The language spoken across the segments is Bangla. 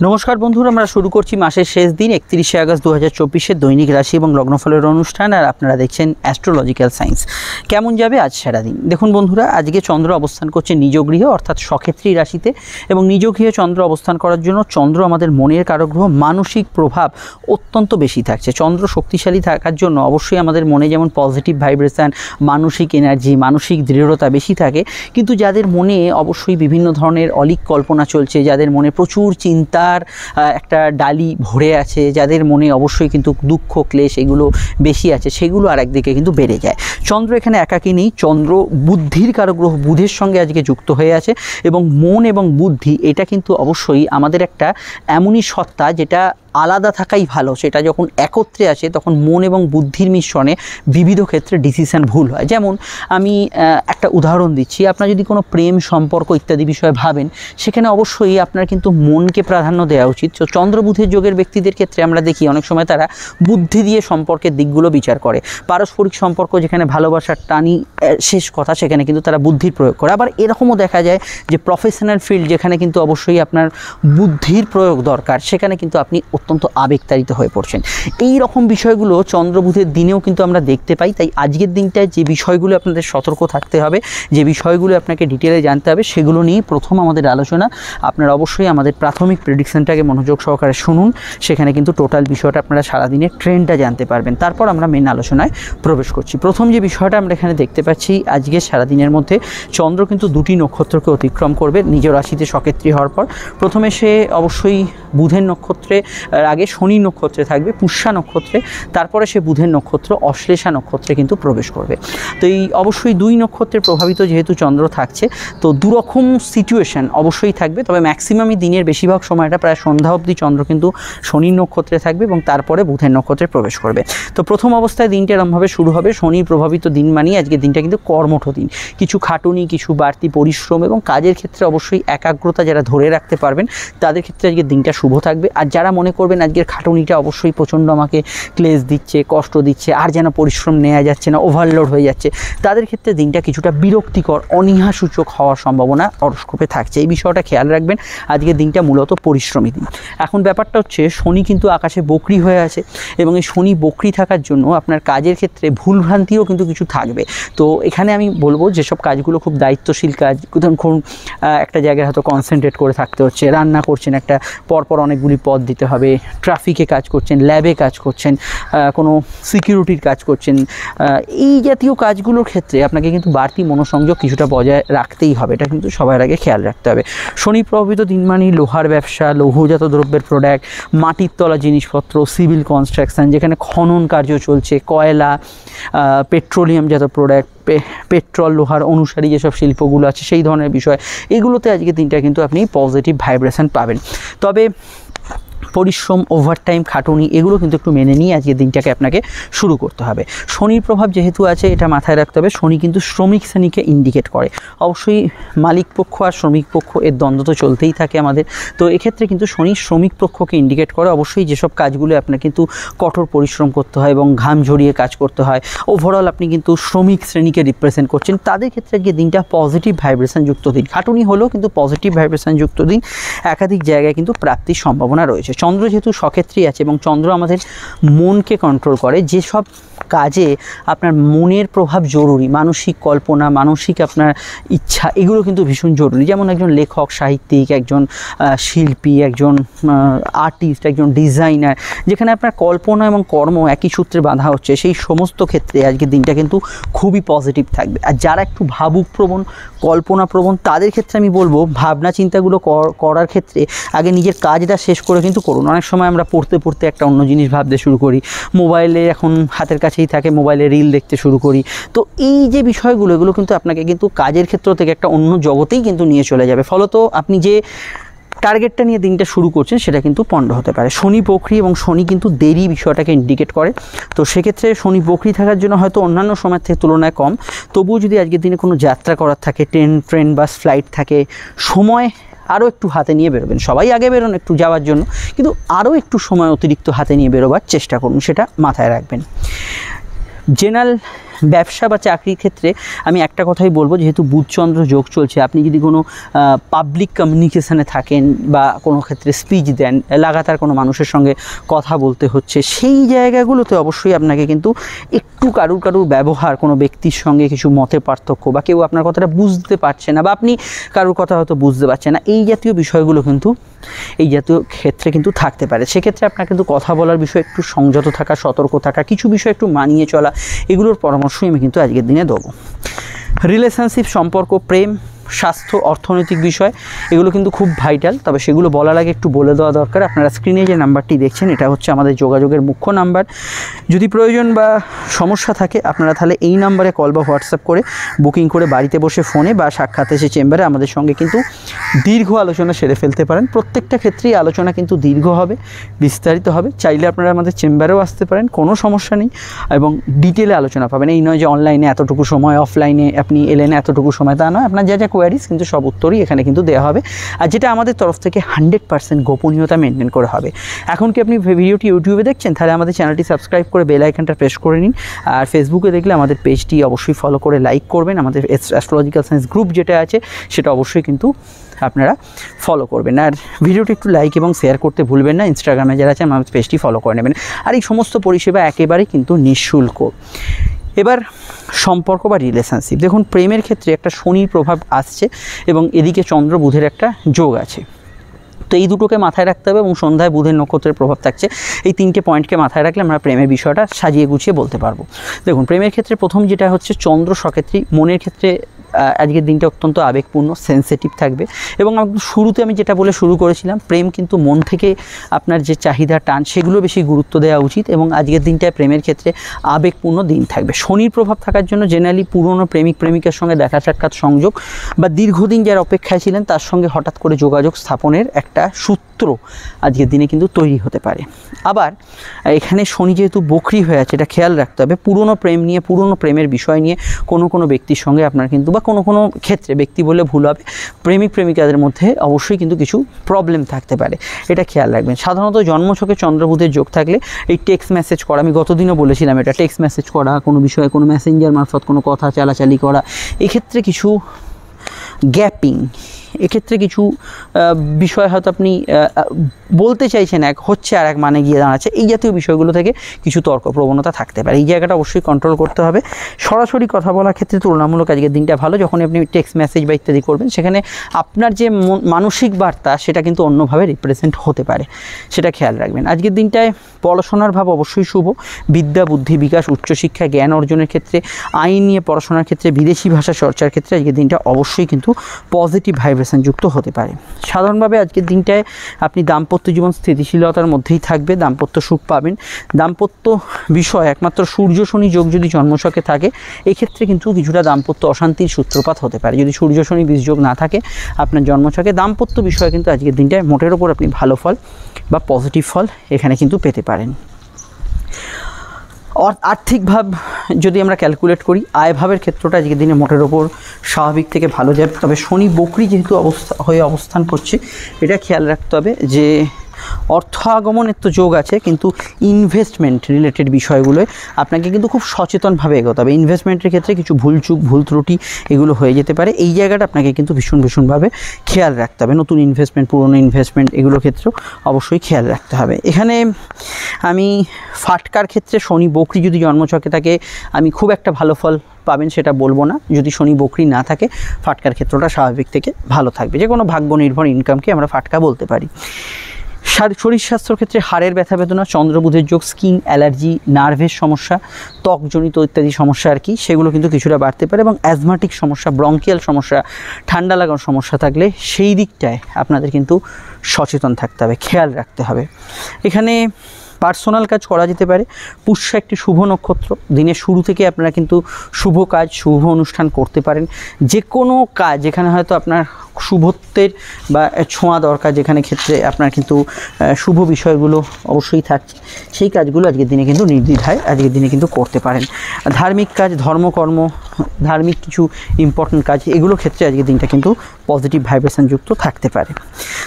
নমস্কার বন্ধুরা, আমরা শুরু করছি মাসের শেষ দিন 31শে আগস্ট 2024-এর দৈনিক রাশি এবং লগ্নফলের অনুষ্ঠান। আর আপনারা দেখছেন অ্যাস্ট্রোলজিক্যাল সায়েন্স। কেমন যাবে আজ সারাদিন? দেখুন বন্ধুরা, আজকে চন্দ্র অবস্থান করছে নিজ গৃহে অর্থাৎ সক্ষেত্রী রাশিতে, এবং নিজ গৃহে চন্দ্র অবস্থান করার জন্য চন্দ্র আমাদের মনের কারক গ্রহ, মানসিক প্রভাব অত্যন্ত বেশি থাকছে। চন্দ্র শক্তিশালী থাকার জন্য অবশ্যই আমাদের মনে যেমন পজিটিভ ভাইব্রেশন, মানসিক এনার্জি, মানসিক দৃঢ়তা বেশি থাকে, কিন্তু যাদের মনে অবশ্যই বিভিন্ন ধরনের অলীক কল্পনা চলছে, যাদের মনে প্রচুর চিন্তার একটা ডালি ভরে আছে, যাদের মনে অবশ্যই কিন্তু দুঃখ ক্লেশ এগুলো বেশি আছে, সেগুলো আর একদিকে কিন্তু বেড়ে যায়। চন্দ্র এখানে একাকী নেই, চন্দ্র বুদ্ধির কারক গ্রহ, বুধের সঙ্গে আজকে যুক্ত হয়ে আছে, এবং মন এবং বুদ্ধি এটা কিন্তু অবশ্যই আমাদের একটা এমনই সত্তা যেটা আলাদা থাকাই ভালো। সেটা যখন একত্রে আসে তখন মন এবং বুদ্ধির মিশ্রণে বিবিধ ক্ষেত্রে ডিসিশন ভুল হয়। যেমন আমি একটা উদাহরণ দিচ্ছি, আপনার যদি কোনো প্রেম সম্পর্ক ইত্যাদি বিষয়ে ভাবেন, সেখানে অবশ্যই আপনার কিন্তু মনকে প্রাধান্য দেওয়া উচিত। তো চন্দ্রবুধের যোগের ব্যক্তিদের ক্ষেত্রে আমরা দেখি অনেক সময় তারা বুদ্ধি দিয়ে সম্পর্কের দিকগুলো বিচার করে। পারস্পরিক সম্পর্ক যেখানে ভালোবাসার টানি শেষ কথা, সেখানে কিন্তু তারা বুদ্ধির প্রয়োগ করে। আবার এরকমও দেখা যায় যে প্রফেশনাল ফিল্ড যেখানে কিন্তু অবশ্যই আপনার বুদ্ধির প্রয়োগ দরকার, সেখানে কিন্তু আপনি অত্যন্ত আবেগতাড়িত হয়ে পড়ছেন। এই রকম বিষয়গুলো চন্দ্রবুধের দিনেও কিন্তু আমরা দেখতে পাই। তাই আজকের দিনটায় যে বিষয়গুলো আপনাদের সতর্ক থাকতে হবে, যে বিষয়গুলো আপনাকে ডিটেলে জানতে হবে, সেগুলো নিয়ে প্রথম আমাদের আলোচনা। আপনারা অবশ্যই আমাদের প্রাথমিক প্রেডিকশনটাকে মনোযোগ সহকারে শুনুন, সেখানে কিন্তু টোটাল বিষয়টা আপনারা সারাদিনের ট্রেন্ডটা জানতে পারবেন। তারপর আমরা মেন আলোচনায় প্রবেশ করছি। প্রথম যে বিষয়টা আমরা এখানে দেখতে পাচ্ছি, আজকে সারাদিনের মধ্যে চন্দ্র কিন্তু দুটি নক্ষত্রকে অতিক্রম করবে নিজ রাশিতে সক্ষেত্রী হওয়ার পর। প্রথমে সে অবশ্যই বুধের নক্ষত্রে আগে শনি নক্ষত্রে থাকবে, পুষ্যা নক্ষত্রে, তারপরে সে বুধের নক্ষত্র অশ্লেষা নক্ষত্রে কিন্তু প্রবেশ করবে। তো এই অবশ্যই দুই নক্ষত্রে প্রভাবিত যেহেতু চন্দ্র থাকছে, তো দুরকম সিচুয়েশান অবশ্যই থাকবে। তবে ম্যাক্সিমামই দিনের বেশিরভাগ সময়টা প্রায় সন্ধ্যা অবধি চন্দ্র কিন্তু শনি নক্ষত্রে থাকবে এবং তারপরে বুধের নক্ষত্রে প্রবেশ করবে। তো প্রথম অবস্থায় দিনটা এরমভাবে শুরু হবে। শনি প্রভাবিত দিন মানেই আজকের দিনটা কিন্তু কর্মঠ দিন। কিছু খাটুনি, কিছু বাড়তি পরিশ্রম এবং কাজের ক্ষেত্রে অবশ্যই একাগ্রতা যারা ধরে রাখতে পারবেন তাদের ক্ষেত্রে আজকের দিনটা শুভ থাকবে। আর যারা মনে করবেন আজকের খাটুনিটা অবশ্যই প্রচণ্ড আমাকে ক্লেশ দিচ্ছে, কষ্ট দিচ্ছে, আর যেন পরিশ্রম নেওয়া যাচ্ছে না, ওভারলোড হয়ে যাচ্ছে, তাদের ক্ষেত্রে দিনটা কিছুটা বিরক্তিকর, অনীহাসূচক হওয়ার সম্ভাবনা হরস্কোপে থাকছে। এই বিষয়টা খেয়াল রাখবেন। আজকের দিনটা মূলত পরিশ্রমী দিন। এখন ব্যাপারটা হচ্ছে শনি কিন্তু আকাশে বকরি হয়ে আছে, এবং এই শনি বকরি থাকার জন্য আপনার কাজের ক্ষেত্রে ভুলভ্রান্তিও কিন্তু কিছু থাকবে। তো এখানে আমি বলবো যেসব কাজগুলো খুব দায়িত্বশীল কাজ, ধরুন একটা জায়গায় হয়তো কনসেন্ট্রেট করে থাকতে হচ্ছে, রান্না করছেন, একটা পরপর অনেকগুলি পদ দিতে হবে, ট্রাফিকে কাজ করছেন, ল্যাবে কাজ করছেন, কোনো সিকিউরিটির কাজ করছেন, এই জাতীয় কাজগুলোর ক্ষেত্রে আপনাকে কিন্তু বাড়তি মনোসংযোগ কিছুটা বজায় রাখতেই হবে। এটা কিন্তু সবার আগে খেয়াল রাখতে হবে। শনি প্রভাবিত দিন মানে লোহার ব্যবসা, লৌহজাত দ্রব্যের প্রোডাক্ট, মাটির তলা জিনিসপত্র, সিভিল কনস্ট্রাকশান যেখানে খনন কার্য চলছে, কয়লা, পেট্রোলিয়ামজাত প্রোডাক্ট, পেট্রোল, লোহার অনুসারী যেসব শিল্পগুলো আছে সেই ধরনের বিষয়, এগুলোতে আজকে দিনটা কিন্তু আপনি পজিটিভ ভাইব্রেশন পাবেন। তবে পরিশ্রম, ওভারটাইম, খাটুনি এগুলো কিন্তু একটু মেনে নিয়ে আজকের দিনটাকে আপনাকে শুরু করতে হবে। শনির প্রভাব যেহেতু আছে, এটা মাথায় রাখতে হবে। শনি কিন্তু শ্রমিক শ্রেণীকে ইন্ডিকেট করে। অবশ্যই মালিক পক্ষ আর শ্রমিক পক্ষ এর দ্বন্দ্ব তো চলতেই থাকে আমাদের। তো এক্ষেত্রে কিন্তু শনি শ্রমিক পক্ষকে ইন্ডিকেট করে। অবশ্যই যেসব কাজগুলো আপনার কিন্তু কঠোর পরিশ্রম করতে হয় এবং ঘাম ঝরিয়ে কাজ করতে হয়, ওভারঅল আপনি কিন্তু শ্রমিক শ্রেণীকে রিপ্রেজেন্ট করছেন, তাদের ক্ষেত্রে আজকে দিনটা পজিটিভ ভাইব্রেশন যুক্ত দিন। খাটুনি হলেও কিন্তু পজিটিভ ভাইব্রেশন যুক্ত দিন। একাধিক জায়গায় কিন্তু প্রাপ্তির সম্ভাবনা রয়েছে। চন্দ্র যেহেতু সক্ষেত্রী আছে এবং চন্দ্র আমাদের মনকে কন্ট্রোল করে, যেসব কাজে আপনার মনের প্রভাব জরুরি, মানসিক কল্পনা, মানসিক আপনার ইচ্ছা, এগুলো কিন্তু ভীষণ জরুরি। যেমন একজন লেখক, সাহিত্যিক, একজন শিল্পী, একজন আর্টিস্ট, একজন ডিজাইনার, যেখানে আপনার কল্পনা এবং কর্ম একই সূত্রে বাঁধা হচ্ছে, সেই সমস্ত ক্ষেত্রে আজকের দিনটা কিন্তু খুবই পজিটিভ থাকবে। আর যারা একটু ভাবুকপ্রবণ, কল্পনাপ্রবণ, তাদের ক্ষেত্রে আমি বলবো ভাবনা চিন্তাগুলো করার ক্ষেত্রে আগে নিজের কাজটা শেষ করে কিন্তু করুন। অনেক সময় আমরা পড়তে পড়তে একটা অন্য জিনিস ভাবতে শুরু করি, মোবাইলে এখন হাতের কাছেই থাকে, মোবাইলে রিল দেখতে শুরু করি। তো এই যে বিষয়গুলো, এগুলো কিন্তু আপনাকে কিন্তু কাজের ক্ষেত্র থেকে একটা অন্য জগতেই কিন্তু নিয়ে চলে যাবে। ফলত আপনি যে টার্গেটটা নিয়ে দিনটা শুরু করছেন সেটা কিন্তু পণ্ড হতে পারে। শনি বকরি, এবং শনি কিন্তু দেরি বিষয়টাকে ইন্ডিকেট করে। তো সেক্ষেত্রে শনি বকরি থাকার জন্য হয়তো অন্যান্য সময়ের থেকে তুলনায় কম, তবুও যদি আজকের দিনে কোনো যাত্রা করার থাকে, ট্রেন বাস ফ্লাইট থাকে, সময় আরও একটু হাতে নিয়ে বেরোবেন। সবাই আগে বেরোন একটু যাওয়ার জন্য, কিন্তু আরও একটু সময় অতিরিক্ত হাতে নিয়ে বেরোবার চেষ্টা করুন, সেটা মাথায় রাখবেন। জেনারেল ব্যবসা বা চাকরির ক্ষেত্রে আমি একটা কথাই বলবো, যেহেতু বুধচন্দ্র যোগ চলছে, আপনি যদি কোনো পাবলিক কমিউনিকেশানে থাকেন বা কোনো ক্ষেত্রে স্পিচ দেন, লাগাতার কোনো মানুষের সঙ্গে কথা বলতে হচ্ছে, সেই জায়গাগুলোতে অবশ্যই আপনাকে কিন্তু একটু কারুর ব্যবহার, কোনো ব্যক্তির সঙ্গে কিছু মতে পার্থক্য বা কেউ আপনার কথাটা বুঝতে পারছে না বা আপনি কারুর কথা হয়তো বুঝতে পারছেন না, এই জাতীয় বিষয়গুলো কিন্তু এই জাতীয় ক্ষেত্রে কিন্তু থাকতে পারে। সেক্ষেত্রে আপনার কিন্তু কথা বলার বিষয়ে একটু সংযত থাকা, সতর্ক থাকা, কিছু বিষয় একটু মানিয়ে চলা, এগুলোর পরামর্শই আমি কিন্তু আজকের দিনে দেবো। রিলেশনশিপ, সম্পর্ক, প্রেম, স্বাস্থ্য, অর্থনৈতিক বিষয়, এগুলো কিন্তু খুব ভাইটাল। তবে সেগুলো বলার আগে একটু বলে দেওয়া দরকার। আপনারা স্ক্রিনে যে নাম্বারটি দেখছেন, এটা হচ্ছে আমাদের যোগাযোগের মুখ্য নাম্বার। যদি প্রয়োজন বা সমস্যা থাকে, আপনারা তাহলে এই নাম্বারে কল বা হোয়াটসঅ্যাপ করে বুকিং করে বাড়িতে বসে ফোনে বা সাক্ষাৎ এসে চেম্বারে আমাদের সঙ্গে কিন্তু দীর্ঘ আলোচনা সেরে ফেলতে পারেন। প্রত্যেকটা ক্ষেত্রেই আলোচনা কিন্তু দীর্ঘ হবে, বিস্তারিত হবে। চাইলে আপনারা আমাদের চেম্বারেও আসতে পারেন, কোনো সমস্যা নেই, এবং ডিটেলে আলোচনা পাবেন। এই নয় যে অনলাইনে এতটুকু সময়, অফলাইনে আপনি এলেন এতটুকু সময়, তা নয়। আপনার যা কোয়ারিজ কিন্তু সব উত্তরই এখানে কিন্তু দেওয়া হবে, আর যেটা আমাদের তরফ থেকে 100% গোপনীয়তা মেনটেন করে হবে। এখন কি আপনি ভিডিওটি ইউটিউবে দেখছেন, তাহলে আমাদের চ্যানেলটি সাবস্ক্রাইব করে বেল আইকনটা প্রেস করে নিন। আর ফেসবুকে দেখলে আমাদের পেজটি অবশ্যই ফলো করে লাইক করবেন। আমাদের অ্যাস্ট্রোলজিক্যাল সায়েন্স গ্রুপ যেটা আছে, সেটা অবশ্যই কিন্তু আপনারা ফলো করবেন। আর ভিডিওটি একটু লাইক এবং শেয়ার করতে ভুলবেন না। ইনস্টাগ্রামে যারা আছেন আমাদের পেজটি ফলো করে নেবেন। আর এই সমস্ত পরিষেবা একেবারেই কিন্তু নিঃশুল্ক। এবার সম্পর্ক বা রিলেশনশিপ, দেখুন প্রেমের ক্ষেত্রে একটা শনির প্রভাব আসছে এবং এদিকে চন্দ্র বুধের একটা যোগ আছে। তো এই দুটোকে মাথায় রাখতে হবে, এবং সন্ধ্যায় বুধের নক্ষত্রের প্রভাব থাকছে। এই তিনটে পয়েন্টকে মাথায় রাখলে আমরা প্রেমের বিষয়টা সাজিয়ে গুছিয়ে বলতে পারবো। দেখুন প্রেমের ক্ষেত্রে প্রথম যেটা হচ্ছে, চন্দ্র সক্ষেত্রী। মনের ক্ষেত্রে আজকের দিনটা অত্যন্ত আবেগপূর্ণ, সেন্সিটিভ থাকবে। এবং শুরুতে আমি যেটা বলে শুরু করেছিলাম, প্রেম কিন্তু মন থেকে আপনার যে চাহিদা, টান, সেগুলো বেশি গুরুত্ব দেওয়া উচিত। এবং আজকের দিনটায় প্রেমের ক্ষেত্রে আবেগপূর্ণ দিন থাকবে। শনির প্রভাব থাকার জন্য জেনারেলি পুরনো প্রেমিক প্রেমিকার সঙ্গে দেখা সাক্ষাৎ, সংযোগ, বা দীর্ঘদিন যার অপেক্ষায় ছিলেন তার সঙ্গে হঠাৎ করে যোগাযোগ স্থাপনের একটা সূত্র আজকের দিনে কিন্তু তৈরি হতে পারে। আবার এখানে শনি যেহেতু বকরি হয়ে আছে, এটা খেয়াল রাখতে হবে। পুরনো প্রেম নিয়ে, পুরনো প্রেমের বিষয় নিয়ে কোনো ব্যক্তির সঙ্গে আপনার কিন্তু, বা কোনো ক্ষেত্রে, ব্যক্তি বলে ভুল হবে, প্রেমিক প্রেমিকাদের মধ্যে অবশ্যই কিন্তু কিছু প্রবলেম থাকতে পারে, এটা খেয়াল রাখবেন। সাধারণত জন্মছকে চন্দ্রবুধের যোগ থাকলে এই টেক্সট মেসেজ করা, আমি গতদিনও বলেছিলাম এটা, টেক্সট মেসেজ করা, কোনো বিষয়ে কোনো মেসেঞ্জার মারফত কোনো কথা চালাচালি করা, এক্ষেত্রে কিছু গ্যাপিং, এক্ষেত্রে কিছু বিষয় হয়তো আপনি বলতে চাইছেন এক, হচ্ছে আর এক মানে গিয়ে দাঁড়াচ্ছে, এই জাতীয় বিষয়গুলো থেকে কিছু তর্ক প্রবণতা থাকতে পারে। এই জায়গাটা অবশ্যই কন্ট্রোল করতে হবে। সরাসরি কথা বলার ক্ষেত্রে তুলনামূলক আজকের দিনটা ভালো। যখন আপনি টেক্সট মেসেজ বা ইত্যাদি করবেন, সেখানে আপনার যে মানসিক বার্তা, সেটা কিন্তু অন্যভাবে রিপ্রেজেন্ট হতে পারে, সেটা খেয়াল রাখবেন। আজকের দিনটায় পড়াশোনার ভাব অবশ্যই শুভ। বিদ্যা, বুদ্ধি, বিকাশ, উচ্চশিক্ষা, জ্ঞান অর্জনের ক্ষেত্রে, আইন নিয়ে পড়াশোনার ক্ষেত্রে, বিদেশি ভাষা চর্চার ক্ষেত্রে আজকের দিনটা অবশ্যই কিন্তু পজিটিভ ভাইব্রেশন যুক্ত হতে পারে। সাধারণভাবে আজকের দিনটায় আপনি দাম্পত্য জীবন স্থিতিশীলতার মধ্যেই থাকবে, দাম্পত্য সুখ পাবেন। দাম্পত্য বিষয় একমাত্র সূর্য শনি যোগ যদি জন্মছকে থাকে, এক্ষেত্রে কিন্তু কিছুটা দাম্পত্য অশান্তির সূত্রপাত হতে পারে। যদি সূর্য শনি বীজ যোগ না থাকে আপনার জন্মছকে, দাম্পত্য বিষয়ে কিন্তু আজকের দিনটায় মোটের ওপর আপনি ভালো ফল বা পজিটিভ ফল এখানে কিন্তু পেতে পারেন। আর্থিক ভাব যদি আমরা ক্যালকুলেট করি, আয় ভাবের ক্ষেত্রটা আজকের দিনে মোটের ওপর স্বাভাবিক থেকে ভালো যাবে। তবে শনি বকরি যেহেতু অবস্থান করছে, এটা খেয়াল রাখতে হবে যে অর্থ আগমনের তো যোগ আছে, কিন্তু ইনভেস্টমেন্ট রিলেটেড বিষয়গুলোয় আপনাকে কিন্তু খুব সচেতনভাবে এগোতে হবে। ইনভেস্টমেন্টের ক্ষেত্রে কিছু ভুলচুক, ভুল ত্রুটি এগুলো হয়ে যেতে পারে। এই জায়গাটা আপনাকে কিন্তু ভীষণভাবে খেয়াল রাখতে হবে। নতুন ইনভেস্টমেন্ট, পুরনো ইনভেস্টমেন্ট, এগুলোর ক্ষেত্রেও অবশ্যই খেয়াল রাখতে হবে। এখানে আমি ফাটকার ক্ষেত্রে শনি বকরি যদি জন্মছকে থাকে, আমি খুব একটা ভালো ফল পাবেন সেটা বলবো না। যদি শনি বকরি না থাকে, ফাটকার ক্ষেত্রটা স্বাভাবিক থেকে ভালো থাকবে। যে কোনো ভাগ্য নির্ভর ইনকামকে আমরা ফাটকা বলতে পারি। শরীর স্বাস্থ্যের ক্ষেত্রে হাড়ের ব্যথা বেদনা, চন্দ্রবুধের যোগ, স্কিন অ্যালার্জি, নার্ভের সমস্যা, ত্বকজনিত ইত্যাদি সমস্যা আর কি, সেগুলো কিন্তু কিছুটা বাড়তে পারে। এবং অ্যাজমাটিক সমস্যা, ব্রঙ্কিয়াল সমস্যা, ঠান্ডা লাগার সমস্যা থাকলে সেই দিকটায় আপনাদের কিন্তু সচেতন থাকতে হবে, খেয়াল রাখতে হবে। এখানে পার্সোনাল কাজ করা যেতে পারে। পুষ্যা একটি শুভ নক্ষত্র, দিনের শুরু থেকে আপনারা কিন্তু শুভ কাজ, শুভ অনুষ্ঠান করতে পারেন। যে কোনো কাজ যেখানে হয়তো আপনার শুভত্বের বা ছোঁয়া দরকার, যেখানে ক্ষেত্রে আপনার কিন্তু শুভ বিষয়গুলো অবশ্যই থাকছে, সেই কাজগুলো আজকের দিনে কিন্তু নির্দ্বিধায় আজকের দিনে কিন্তু করতে পারেন। ধার্মিক কাজ, ধর্মকর্ম, ধার্মিক কিছু ইম্পর্টেন্ট কাজ, এগুলো ক্ষেত্রে আজকের দিনটা কিন্তু পজিটিভ ভাইব্রেশন যুক্ত থাকতে পারে।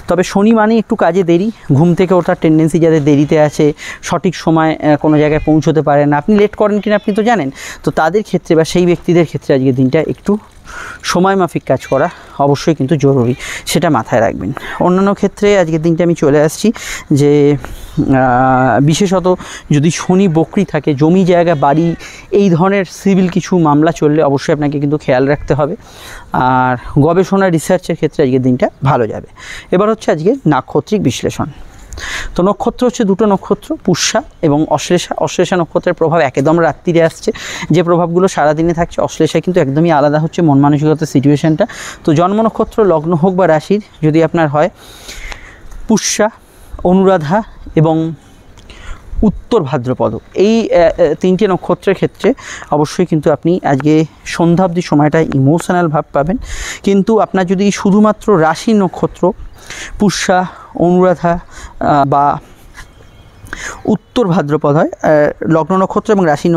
তবে শনি মানে একটু কাজে দেরি, ঘুম থেকে ওঠার টেন্ডেন্সি যাদের দেরিতে আছে, সঠিক সময় কোনো জায়গায় পৌঁছতে পারেন না, আপনি লেট করেন কিনা আপনি তো জানেন, তো তাদের ক্ষেত্রে বা সেই ব্যক্তিদের ক্ষেত্রে আজকের দিনটা একটু সময় মাফিক কাজ করা অবশ্যই কিন্তু জরুরি, সেটা মাথায় রাখবেন। অন্যান্য ক্ষেত্রে আজকের দিনটা আমি চলে আসছি যে বিশেষত যদি শনি বকরি থাকে, জমি জায়গা বাড়ি এই ধরনের সিভিল কিছু মামলা চললে অবশ্যই আপনাকে কিন্তু খেয়াল রাখতে হবে। আর গবেষণা রিসার্চের ক্ষেত্রে আজকের দিনটা ভালো যাবে। এবার হচ্ছে আজকের নাক্ষত্রিক বিশ্লেষণ। তো নক্ষত্র হচ্ছে দুটো নক্ষত্র, পুষ্যা এবং অশ্লেষা। অশ্লেষা নক্ষত্রের প্রভাব একদম রাত্রিরে আসছে, যে প্রভাবগুলো সারাদিনে থাকছে অশ্লেষায় কিন্তু একদমই আলাদা হচ্ছে মন মানসিকতার সিচুয়েশানটা। তো জন্ম নক্ষত্র লগ্ন হোক বা রাশির যদি আপনার হয় পুষ্যা, অনুরাধা এবং উত্তর ভাদ্রপদ, এই তিনটে নক্ষত্রের ক্ষেত্রে অবশ্যই কিন্তু আপনি আজকে সন্ধ্যাব্দি সময়টা ইমোশনাল ভাব পাবেন। কিন্তু আপনার যদি শুধুমাত্র রাশি নক্ষত্র পুষ্যা, অনুরাধা বা উত্তর ভাদ্রপদ হয়, লগ্ন নক্ষত্র এবং রাশি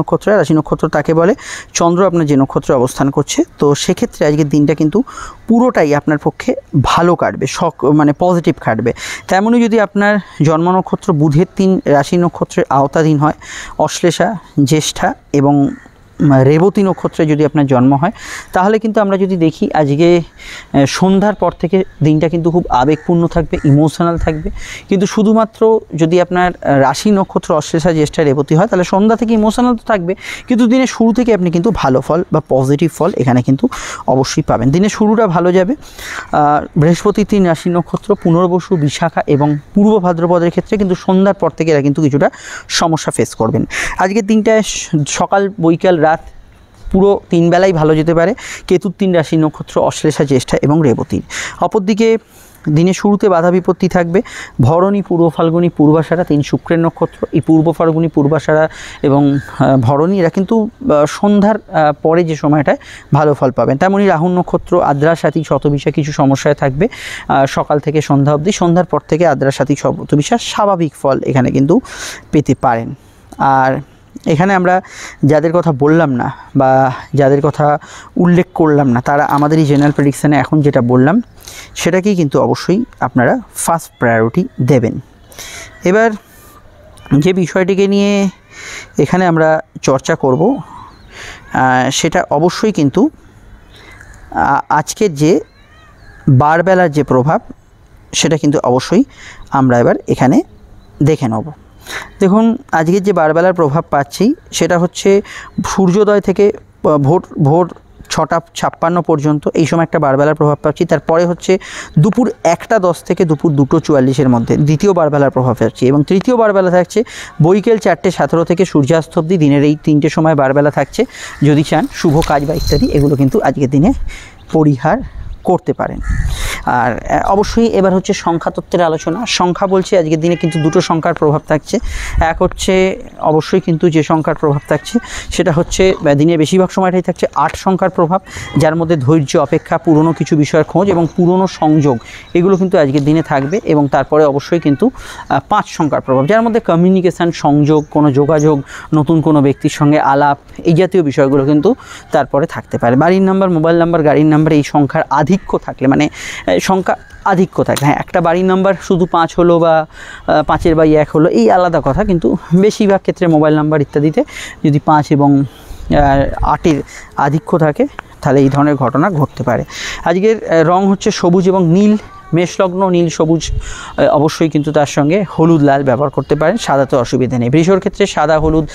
নক্ষত্র তাকে বলে চন্দ্র আপনার যে নক্ষত্রে অবস্থান করছে, তো সেক্ষেত্রে আজকের দিনটা কিন্তু পুরোটাই আপনার পক্ষে ভালো কাটবে, মানে পজিটিভ কাটবে। তেমনই যদি আপনার জন্ম নক্ষত্র বুধের 3 রাশি নক্ষত্রের আওতাধীন হয়, অশ্লেষা, জ্যেষ্ঠা এবং রেবতী নক্ষত্রে যদি আপনার জন্ম হয়, তাহলে কিন্তু আমরা যদি দেখি আজকে সন্ধ্যার পর থেকে দিনটা কিন্তু খুব আবেগপূর্ণ থাকবে, ইমোশনাল থাকবে। কিন্তু শুধুমাত্র যদি আপনার রাশি নক্ষত্র অশ্লেষা, জ্যেষ্ঠা, রেবতী হয়, তাহলে সন্ধ্যা থেকে ইমোশনাল তো থাকবে, কিন্তু দিনের শুরু থেকে আপনি কিন্তু ভালো ফল বা পজিটিভ ফল এখানে কিন্তু অবশ্যই পাবেন। দিনের শুরুটা ভালো যাবে। বৃহস্পতি 3 রাশি নক্ষত্র পুনর্বসু, বিশাখা এবং পূর্ব ভাদ্রপদের ক্ষেত্রে কিন্তু সন্ধ্যার পর থেকে এরা কিন্তু কিছুটা সমস্যা ফেস করবেন। আজকের দিনটায় সকাল, বৈকাল, রাত পুরো 3 বেলাই ভালো যেতে পারে। কেতুর 3 রাশি নক্ষত্র অশ্লেষা, জ্যেষ্ঠা এবং রেবতীর। অপরদিকে দিনের শুরুতে বাধা বিপত্তি থাকবে। ভরণী, পূর্ব ফাল্গুনী, পূর্বাষাঢ়া 3 শুক্রের নক্ষত্র। এই পূর্ব ফাল্গুনী, পূর্বাষাঢ়া এবং ভরণী এরা কিন্তু সন্ধ্যার পরে যে সময়টায় ভালো ফল পাবেন। তেমনই রাহু নক্ষত্র, আদ্রা, সাথী, শতবিশা কিছু সমস্যায় থাকবে সকাল থেকে সন্ধ্যা অবধি। সন্ধ্যার পর থেকে আদ্রা, সাথী, শতবিশা স্বাভাবিক ফল এখানে কিন্তু পেতে পারেন। আর এখানে আমরা যাদের কথা বললাম না বা যাদের কথা উল্লেখ করলাম না, তারা আমাদের এই জেনারেল প্রেডিকশানে এখন যেটা বললাম সেটাকেই কিন্তু অবশ্যই আপনারা ফার্স্ট প্রায়োরিটি দেবেন। এবার যে বিষয়টিকে নিয়ে এখানে আমরা চর্চা করব সেটা অবশ্যই কিন্তু আজকের যে বারবেলার যে প্রভাব সেটা কিন্তু অবশ্যই আমরা এবার এখানে দেখে নেব। দেখুন, আজকের যে বারবেলার প্রভাব পাচ্ছি সেটা হচ্ছে সূর্যোদয় থেকে ভোর 6টা 56 পর্যন্ত, এই সময় একটা বারবেলার প্রভাব পাচ্ছি। তারপরে হচ্ছে দুপুর 1টা 10 থেকে দুপুর 2টো 44-এর মধ্যে দ্বিতীয় বারবেলার প্রভাব পাচ্ছি। এবং তৃতীয় বারবেলা থাকছে বৈকাল 4টে 17 থেকে সূর্যাস্ত অবধি। দিনের এই 3টে সময় বারবেলা থাকছে। যদি চান শুভ কাজ বা ইত্যাদি এগুলো কিন্তু আজকের দিনে পরিহার করতে পারেন। আর অবশ্যই এবার হচ্ছে সংখ্যা তত্ত্বের আলোচনা। সংখ্যা বলছে আজকের দিনে কিন্তু দুটো সংখ্যার প্রভাব থাকছে। এক হচ্ছে অবশ্যই কিন্তু যে সংখ্যার প্রভাব থাকছে সেটা হচ্ছে দিনের বেশিরভাগ সময়টাই থাকছে 8 সংখ্যার প্রভাব, যার মধ্যে ধৈর্য, অপেক্ষা, পুরনো কিছু বিষয়ের খোঁজ এবং পুরনো সংযোগ এগুলো কিন্তু আজকের দিনে থাকবে। এবং তারপরে অবশ্যই কিন্তু 5 সংখ্যার প্রভাব, যার মধ্যে কমিউনিকেশান, সংযোগ, কোনো যোগাযোগ, নতুন কোনো ব্যক্তির সঙ্গে আলাপ, এই জাতীয় বিষয়গুলো কিন্তু তারপরে থাকতে পারে। বাড়ির নাম্বার, মোবাইল নাম্বার, গাড়ির নাম্বার এই সংখ্যার আধিক্য থাকলে, মানে সংখ্যা আধিক্য থাকলে, হ্যাঁ একটা বাড়ির নাম্বার শুধু 5 হলো বা 5/1 হলো এই আলাদা কথা, কিন্তু বেশিরভাগ ক্ষেত্রে মোবাইল নাম্বার ইত্যাদিতে যদি 5 এবং 8-এর আধিক্য থাকে তাহলে এই ধরনের ঘটনা ঘটতে পারে। আজকের রং হচ্ছে সবুজ এবং নীল। মেষলগ্ন নীল সবুজ, অবশ্যই কিন্তু তার সঙ্গে হলুদ লাল ব্যবহার করতে পারেন, সাদাতে অসুবিধা নেই। বৃষর ক্ষেত্রে সাদা, হলুদ,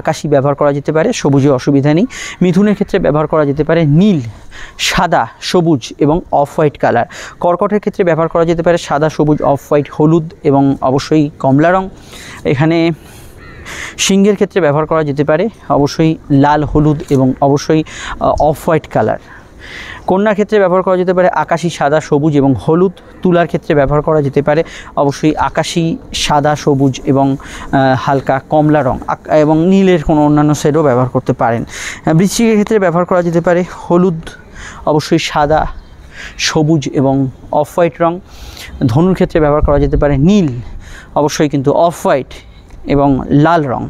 আকাশি ব্যবহার করা যেতে পারে, সবুজে অসুবিধা নেই। মিথুনের ক্ষেত্রে ব্যবহার করা যেতে পারে নীল, সাদা, সবুজ এবং অফ হোয়াইট কালার। কর্কটের ক্ষেত্রে ব্যবহার করা যেতে পারে সাদা, সবুজ, অফ হোয়াইট, হলুদ এবং অবশ্যই কমলা রং। এখানে সিংহের ক্ষেত্রে ব্যবহার করা যেতে পারে অবশ্যই লাল, হলুদ এবং অবশ্যই অফ হোয়াইট কালার। কন্যার ক্ষেত্রে ব্যবহার করা যেতে পারে আকাশি, সাদা, সবুজ এবং হলুদ। তুলার ক্ষেত্রে ব্যবহার করা যেতে পারে অবশ্যই আকাশি, সাদা, সবুজ এবং হালকা কমলা রং এবং নীলের কোনো অন্যান্য শেডও ব্যবহার করতে পারেন। বৃশ্চিকের ক্ষেত্রে ব্যবহার করা যেতে পারে হলুদ, অবশ্যই সাদা, সবুজ এবং অফ হোয়াইট রং। ধনুর ক্ষেত্রে ব্যবহার করা যেতে পারে নীল, অবশ্যই কিন্তু অফ হোয়াইট এবং লাল রং।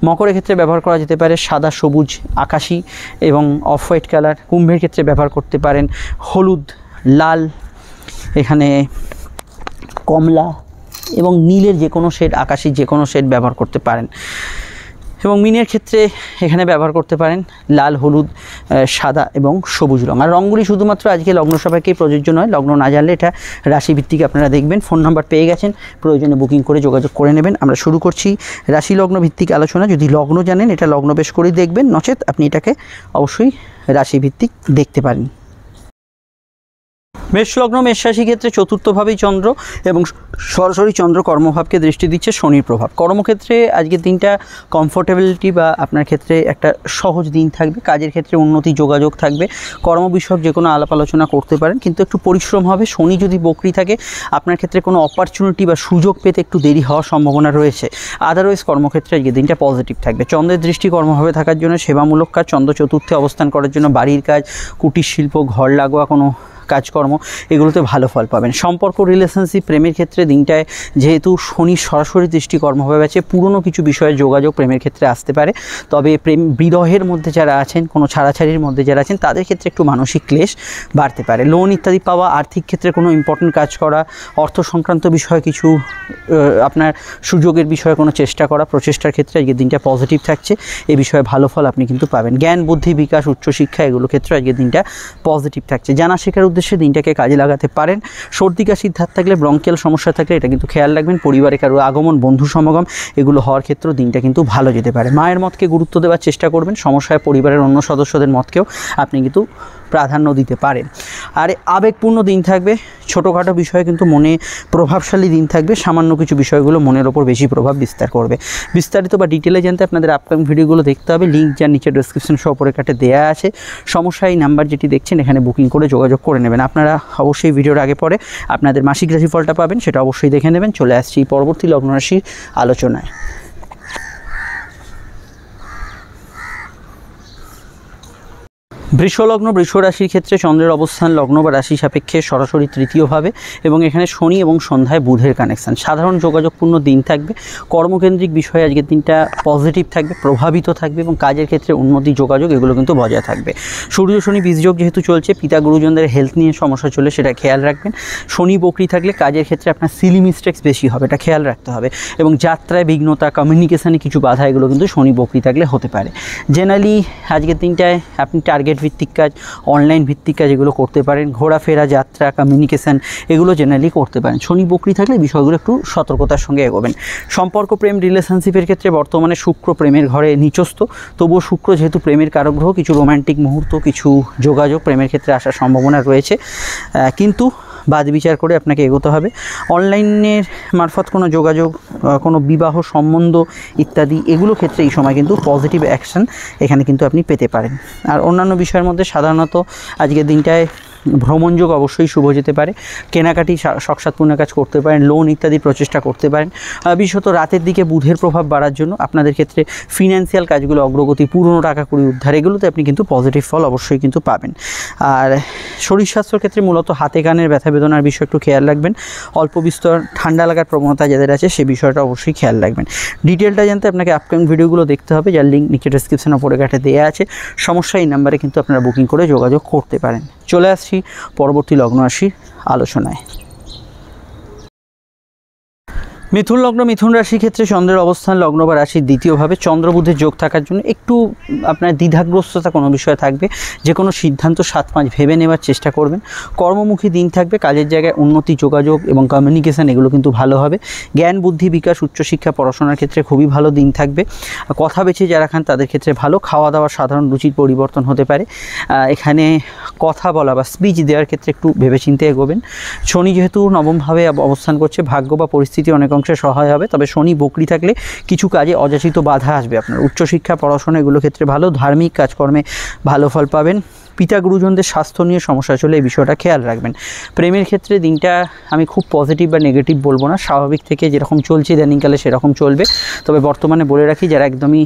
মকরের ক্ষেত্রে ব্যবহার করা যেতে পারে সাদা, সবুজ, আকাশি এবং অফ হোয়াইট কালার। কুম্ভের ক্ষেত্রে ব্যবহার করতে পারেন হলুদ, লাল, এখানে কমলা এবং নীলের যে কোনো শেড, আকাশি যে কোনো শেড ব্যবহার করতে পারেন। এবং মিনের ক্ষেত্রে এখানে ব্যবহার করতে পারেন লাল, হলুদ, সাদা এবং সবুজ রং। আর রঙগুলি শুধুমাত্র আজকে লগ্ন সাপেক্ষেই প্রযোজ্য নয়, লগ্ন না জানলে এটা রাশিভিত্তিক আপনারা দেখবেন। ফোন নাম্বার পেয়ে গেছেন, প্রয়োজনে বুকিং করে যোগাযোগ করে নেবেন। আমরা শুরু করছি রাশি লগ্ন ভিত্তিক আলোচনা। যদি লগ্ন জানেন এটা লগ্ন বেশ করেই দেখবেন, নচেত আপনি এটাকে অবশ্যই রাশিভিত্তিক দেখতে পারেন। মেষলগ্ন, মেষ রাশি ক্ষেত্রে চতুর্থভাবেই চন্দ্র এবং সরাসরি চন্দ্র কর্মভাবকে দৃষ্টি দিচ্ছে শনির প্রভাব। কর্মক্ষেত্রে আজকের দিনটা কমফোর্টেবিলিটি বা আপনার ক্ষেত্রে একটা সহজ দিন থাকবে। কাজের ক্ষেত্রে উন্নতি, যোগাযোগ থাকবে। কর্ম বিষয়ক যে কোনো আলাপ আলোচনা করতে পারেন, কিন্তু একটু পরিশ্রম হবে। শনি যদি বকরি থাকে আপনার ক্ষেত্রে কোনো অপরচুনিটি বা সুযোগ পেতে একটু দেরি হওয়ার সম্ভাবনা রয়েছে। আদারওয়াইজ কর্মক্ষেত্রে আজকের দিনটা পজিটিভ থাকবে। চন্দ্রের দৃষ্টি কর্মভাবে থাকার জন্য সেবামূলক কাজ, চন্দ্র চতুর্থে অবস্থান করার জন্য বাড়ির কাজ, কুটির শিল্প, ঘর লাগোয়া কোনো কাজকর্ম, এগুলোতে ভালো ফল পাবেন। সম্পর্ক, রিলেশনশিপ, প্রেমের ক্ষেত্রে দিনটায় যেহেতু শনি সরাসরি দৃষ্টি কর্মভাবে আছে, পুরনো কিছু বিষয়ে যোগাযোগ প্রেমের ক্ষেত্রে আসতে পারে। তবে প্রেম বিরহের মধ্যে যারা আছেন, কোনো ছাড়াছাড়ির মধ্যে যারা আছেন, তাদের ক্ষেত্রে একটু মানসিক ক্লেশ বাড়তে পারে। লোন ইত্যাদি পাওয়া, আর্থিক ক্ষেত্রে কোনো ইম্পর্টেন্ট কাজ করা, অর্থ সংক্রান্ত বিষয়ে কিছু আপনার সুযোগের বিষয়ে কোনো চেষ্টা করা, প্রচেষ্টার ক্ষেত্রে আজকের দিনটা পজিটিভ থাকছে। এই বিষয়ে ভালো ফল আপনি কিন্তু পাবেন। জ্ঞান, বুদ্ধি, বিকাশ, উচ্চশিক্ষা, এগুলো ক্ষেত্রে আজকের দিনটা পজিটিভ থাকছে। জানা শেখার উদ্দেশ্যে দিনটাকে কাজে লাগাতে পারেন। সর্দি কাশির ধাত থাকলে, ব্রঙ্কিয়াল সমস্যা থাকলে এটা কিন্তু খেয়াল রাখবেন। পরিবারে কারো আগমন, বন্ধু সমাগম, এগুলো হওয়ার ক্ষেত্রেও দিনটা কিন্তু ভালো যেতে পারে। মায়ের মতকে গুরুত্ব দেওয়ার চেষ্টা করবেন। সমস্যায় পরিবারের অন্য সদস্যদের মতকেও আপনি কিন্তু প্রাধান্য দিতে পারেন। আর আবেগপূর্ণ দিন থাকবে। ছোটোখাটো বিষয়ে কিন্তু মনে প্রভাবশালী দিন থাকবে। সামান্য কিছু বিষয়গুলো মনের ওপর বেশি প্রভাব বিস্তার করবে। বিস্তারিত বা ডিটেলে জানতে আপনাদের আপকামিং ভিডিওগুলো দেখতে হবে। লিঙ্ক যার নিচে ডেসক্রিপশন সহ উপরে কাটে দেওয়া আছে। সমস্যা এই নাম্বার যেটি দেখছেন এখানে বুকিং করে যোগাযোগ করে নেবেন। আপনারা অবশ্যই ভিডিওর আগে পরে আপনাদের মাসিক রাশিফলটা পাবেন, সেটা অবশ্যই দেখে নেবেন। চলে আসছি পরবর্তী লগ্ন রাশির আলোচনায়। বৃষলগ্ন, বৃষ রাশির ক্ষেত্রে চন্দ্রের অবস্থান লগ্ন বা রাশি সাপেক্ষে সরাসরি তৃতীয়ভাবে এবং এখানে শনি এবং সন্ধ্যায় বুধের কানেকশান। সাধারণ যোগাযোগপূর্ণ দিন থাকবে। কর্মকেন্দ্রিক বিষয়ে আজকের দিনটা পজিটিভ থাকবে, প্রভাবিত থাকবে এবং কাজের ক্ষেত্রে উন্নতি, যোগাযোগ, এগুলো কিন্তু বজায় থাকবে। সূর্য শনি বীজযোগ যেহেতু চলছে, পিতা গুরুজনদের হেলথ নিয়ে সমস্যা চলে, সেটা খেয়াল রাখবেন। শনি বকরি থাকলে কাজের ক্ষেত্রে আপনার সিলি মিস্টেক্স বেশি হবে, এটা খেয়াল রাখতে হবে। এবং যাত্রায় বিঘ্নতা, কমিউনিকেশানে কিছু বাধা, এগুলো কিন্তু শনি বকরি থাকলে হতে পারে। জেনারেলি আজকের দিনটায় আপনি টার্গেট ভিত্তিক কাজ, অনলাইন ভিত্তিক কাজ এগুলো করতে পারেন। ঘোরাফেরা, যাত্রা, কমিউনিকেশান, এগুলো জেনারেলি করতে পারেন। শনি বকরি থাকলে বিষয়গুলো একটু সতর্কতার সঙ্গে এগোবেন। সম্পর্ক, প্রেম, রিলেশনশিপের ক্ষেত্রে বর্তমানে শুক্র প্রেমের ঘরে নিচস্থ। তবুও শুক্র যেহেতু প্রেমের কারক গ্রহ, কিছু রোম্যান্টিক মুহূর্ত, কিছু যোগাযোগ প্রেমের ক্ষেত্রে আসার সম্ভাবনা রয়েছে, কিন্তু বাদ বিচার করে আপনাকে এগোতে হবে। অনলাইনের মারফত কোনো যোগাযোগ, কোনো বিবাহ সম্বন্ধ ইত্যাদি, এগুলো ক্ষেত্রে এই সময় কিন্তু পজিটিভ অ্যাকশান এখানে কিন্তু আপনি পেতে পারেন। আর অন্যান্য বিষয়ের মধ্যে সাধারণত আজকের দিনটায় ভ্রমণযোগ অবশ্যই শুভ যেতে পারে। কেনাকাটি, শখসাৎপূর্ণ কাজ করতে পারেন। লোন ইত্যাদি প্রচেষ্টা করতে পারেন। বিশেষত রাতের দিকে বুধের প্রভাব বাড়ার জন্য আপনাদের ক্ষেত্রে ফিনান্সিয়াল কাজগুলো অগ্রগতি, পুরনো টাকা কুড়ি উদ্ধার, এগুলোতে আপনি কিন্তু পজিটিভ ফল অবশ্যই কিন্তু পাবেন। আর শরীর স্বাস্থ্যের ক্ষেত্রে মূলত হাতে কানের ব্যথা বেদনার বিষয় একটু খেয়াল রাখবেন। অল্প বিস্তর ঠান্ডা লাগার প্রবণতা যাদের আছে সে বিষয়টা অবশ্যই খেয়াল রাখবেন। ডিটেলটা জানতে আপনাকে আপকামিং ভিডিওগুলো দেখতে হবে, যার লিঙ্ক নিচে ডেসক্রিপশন উপরে কাটে দেওয়া আছে। সমস্যা এই নাম্বারে কিন্তু আপনারা বুকিং করে যোগাযোগ করতে পারেন। চলে আসছি পরবর্তী লগ্ন রাশির আলোচনায়। মিথুন লগ্ন, মিথুন রাশির ক্ষেত্রে চন্দ্রের অবস্থান লগ্ন বা রাশির দ্বিতীয়ভাবে। চন্দ্র বুধের যোগ থাকার জন্য একটু আপনার দ্বিধাগ্রস্ততা কোনো বিষয়ে থাকবে। যে কোনো সিদ্ধান্ত 7-5 ভেবে নেওয়ার চেষ্টা করবেন। কর্মমুখী দিন থাকবে। কাজের জায়গায় উন্নতি, যোগাযোগ এবং কমিউনিকেশান, এগুলো কিন্তু ভালো হবে। জ্ঞান, বুদ্ধি, বিকাশ, উচ্চশিক্ষা, পড়াশোনার ক্ষেত্রে খুবই ভালো দিন থাকবে। কথা বেছে যারা খান তাদের ক্ষেত্রে ভালো। খাওয়া দাওয়ার সাধারণ রুচির পরিবর্তন হতে পারে। এখানে কথা বলা বা স্পিচ দেওয়ার ক্ষেত্রে একটু ভেবেচিন্তে এগোবেন। শনি যেহেতু নবমভাবে অবস্থান করছে, ভাগ্য বা পরিস্থিতি অনেক অংশে সহায় হবে। তবে শনি বকরি থাকলে কিছু কাজে অযাচিত বাধা আসবে আপনার। উচ্চশিক্ষা, পড়াশোনা, এগুলো ক্ষেত্রে ভালো। ধার্মিক কাজকর্মে ভালো ফল পাবেন। পিতা গুরুজনদের স্বাস্থ্য নিয়ে সমস্যা চলে এই বিষয়টা খেয়াল রাখবেন। প্রেমের ক্ষেত্রে দিনটা আমি খুব পজিটিভ বা নেগেটিভ বলবো না, স্বাভাবিক থেকে যেরকম চলছে ইদানিংকালে সেরকম চলবে। তবে বর্তমানে বলে রাখি, যারা একদমই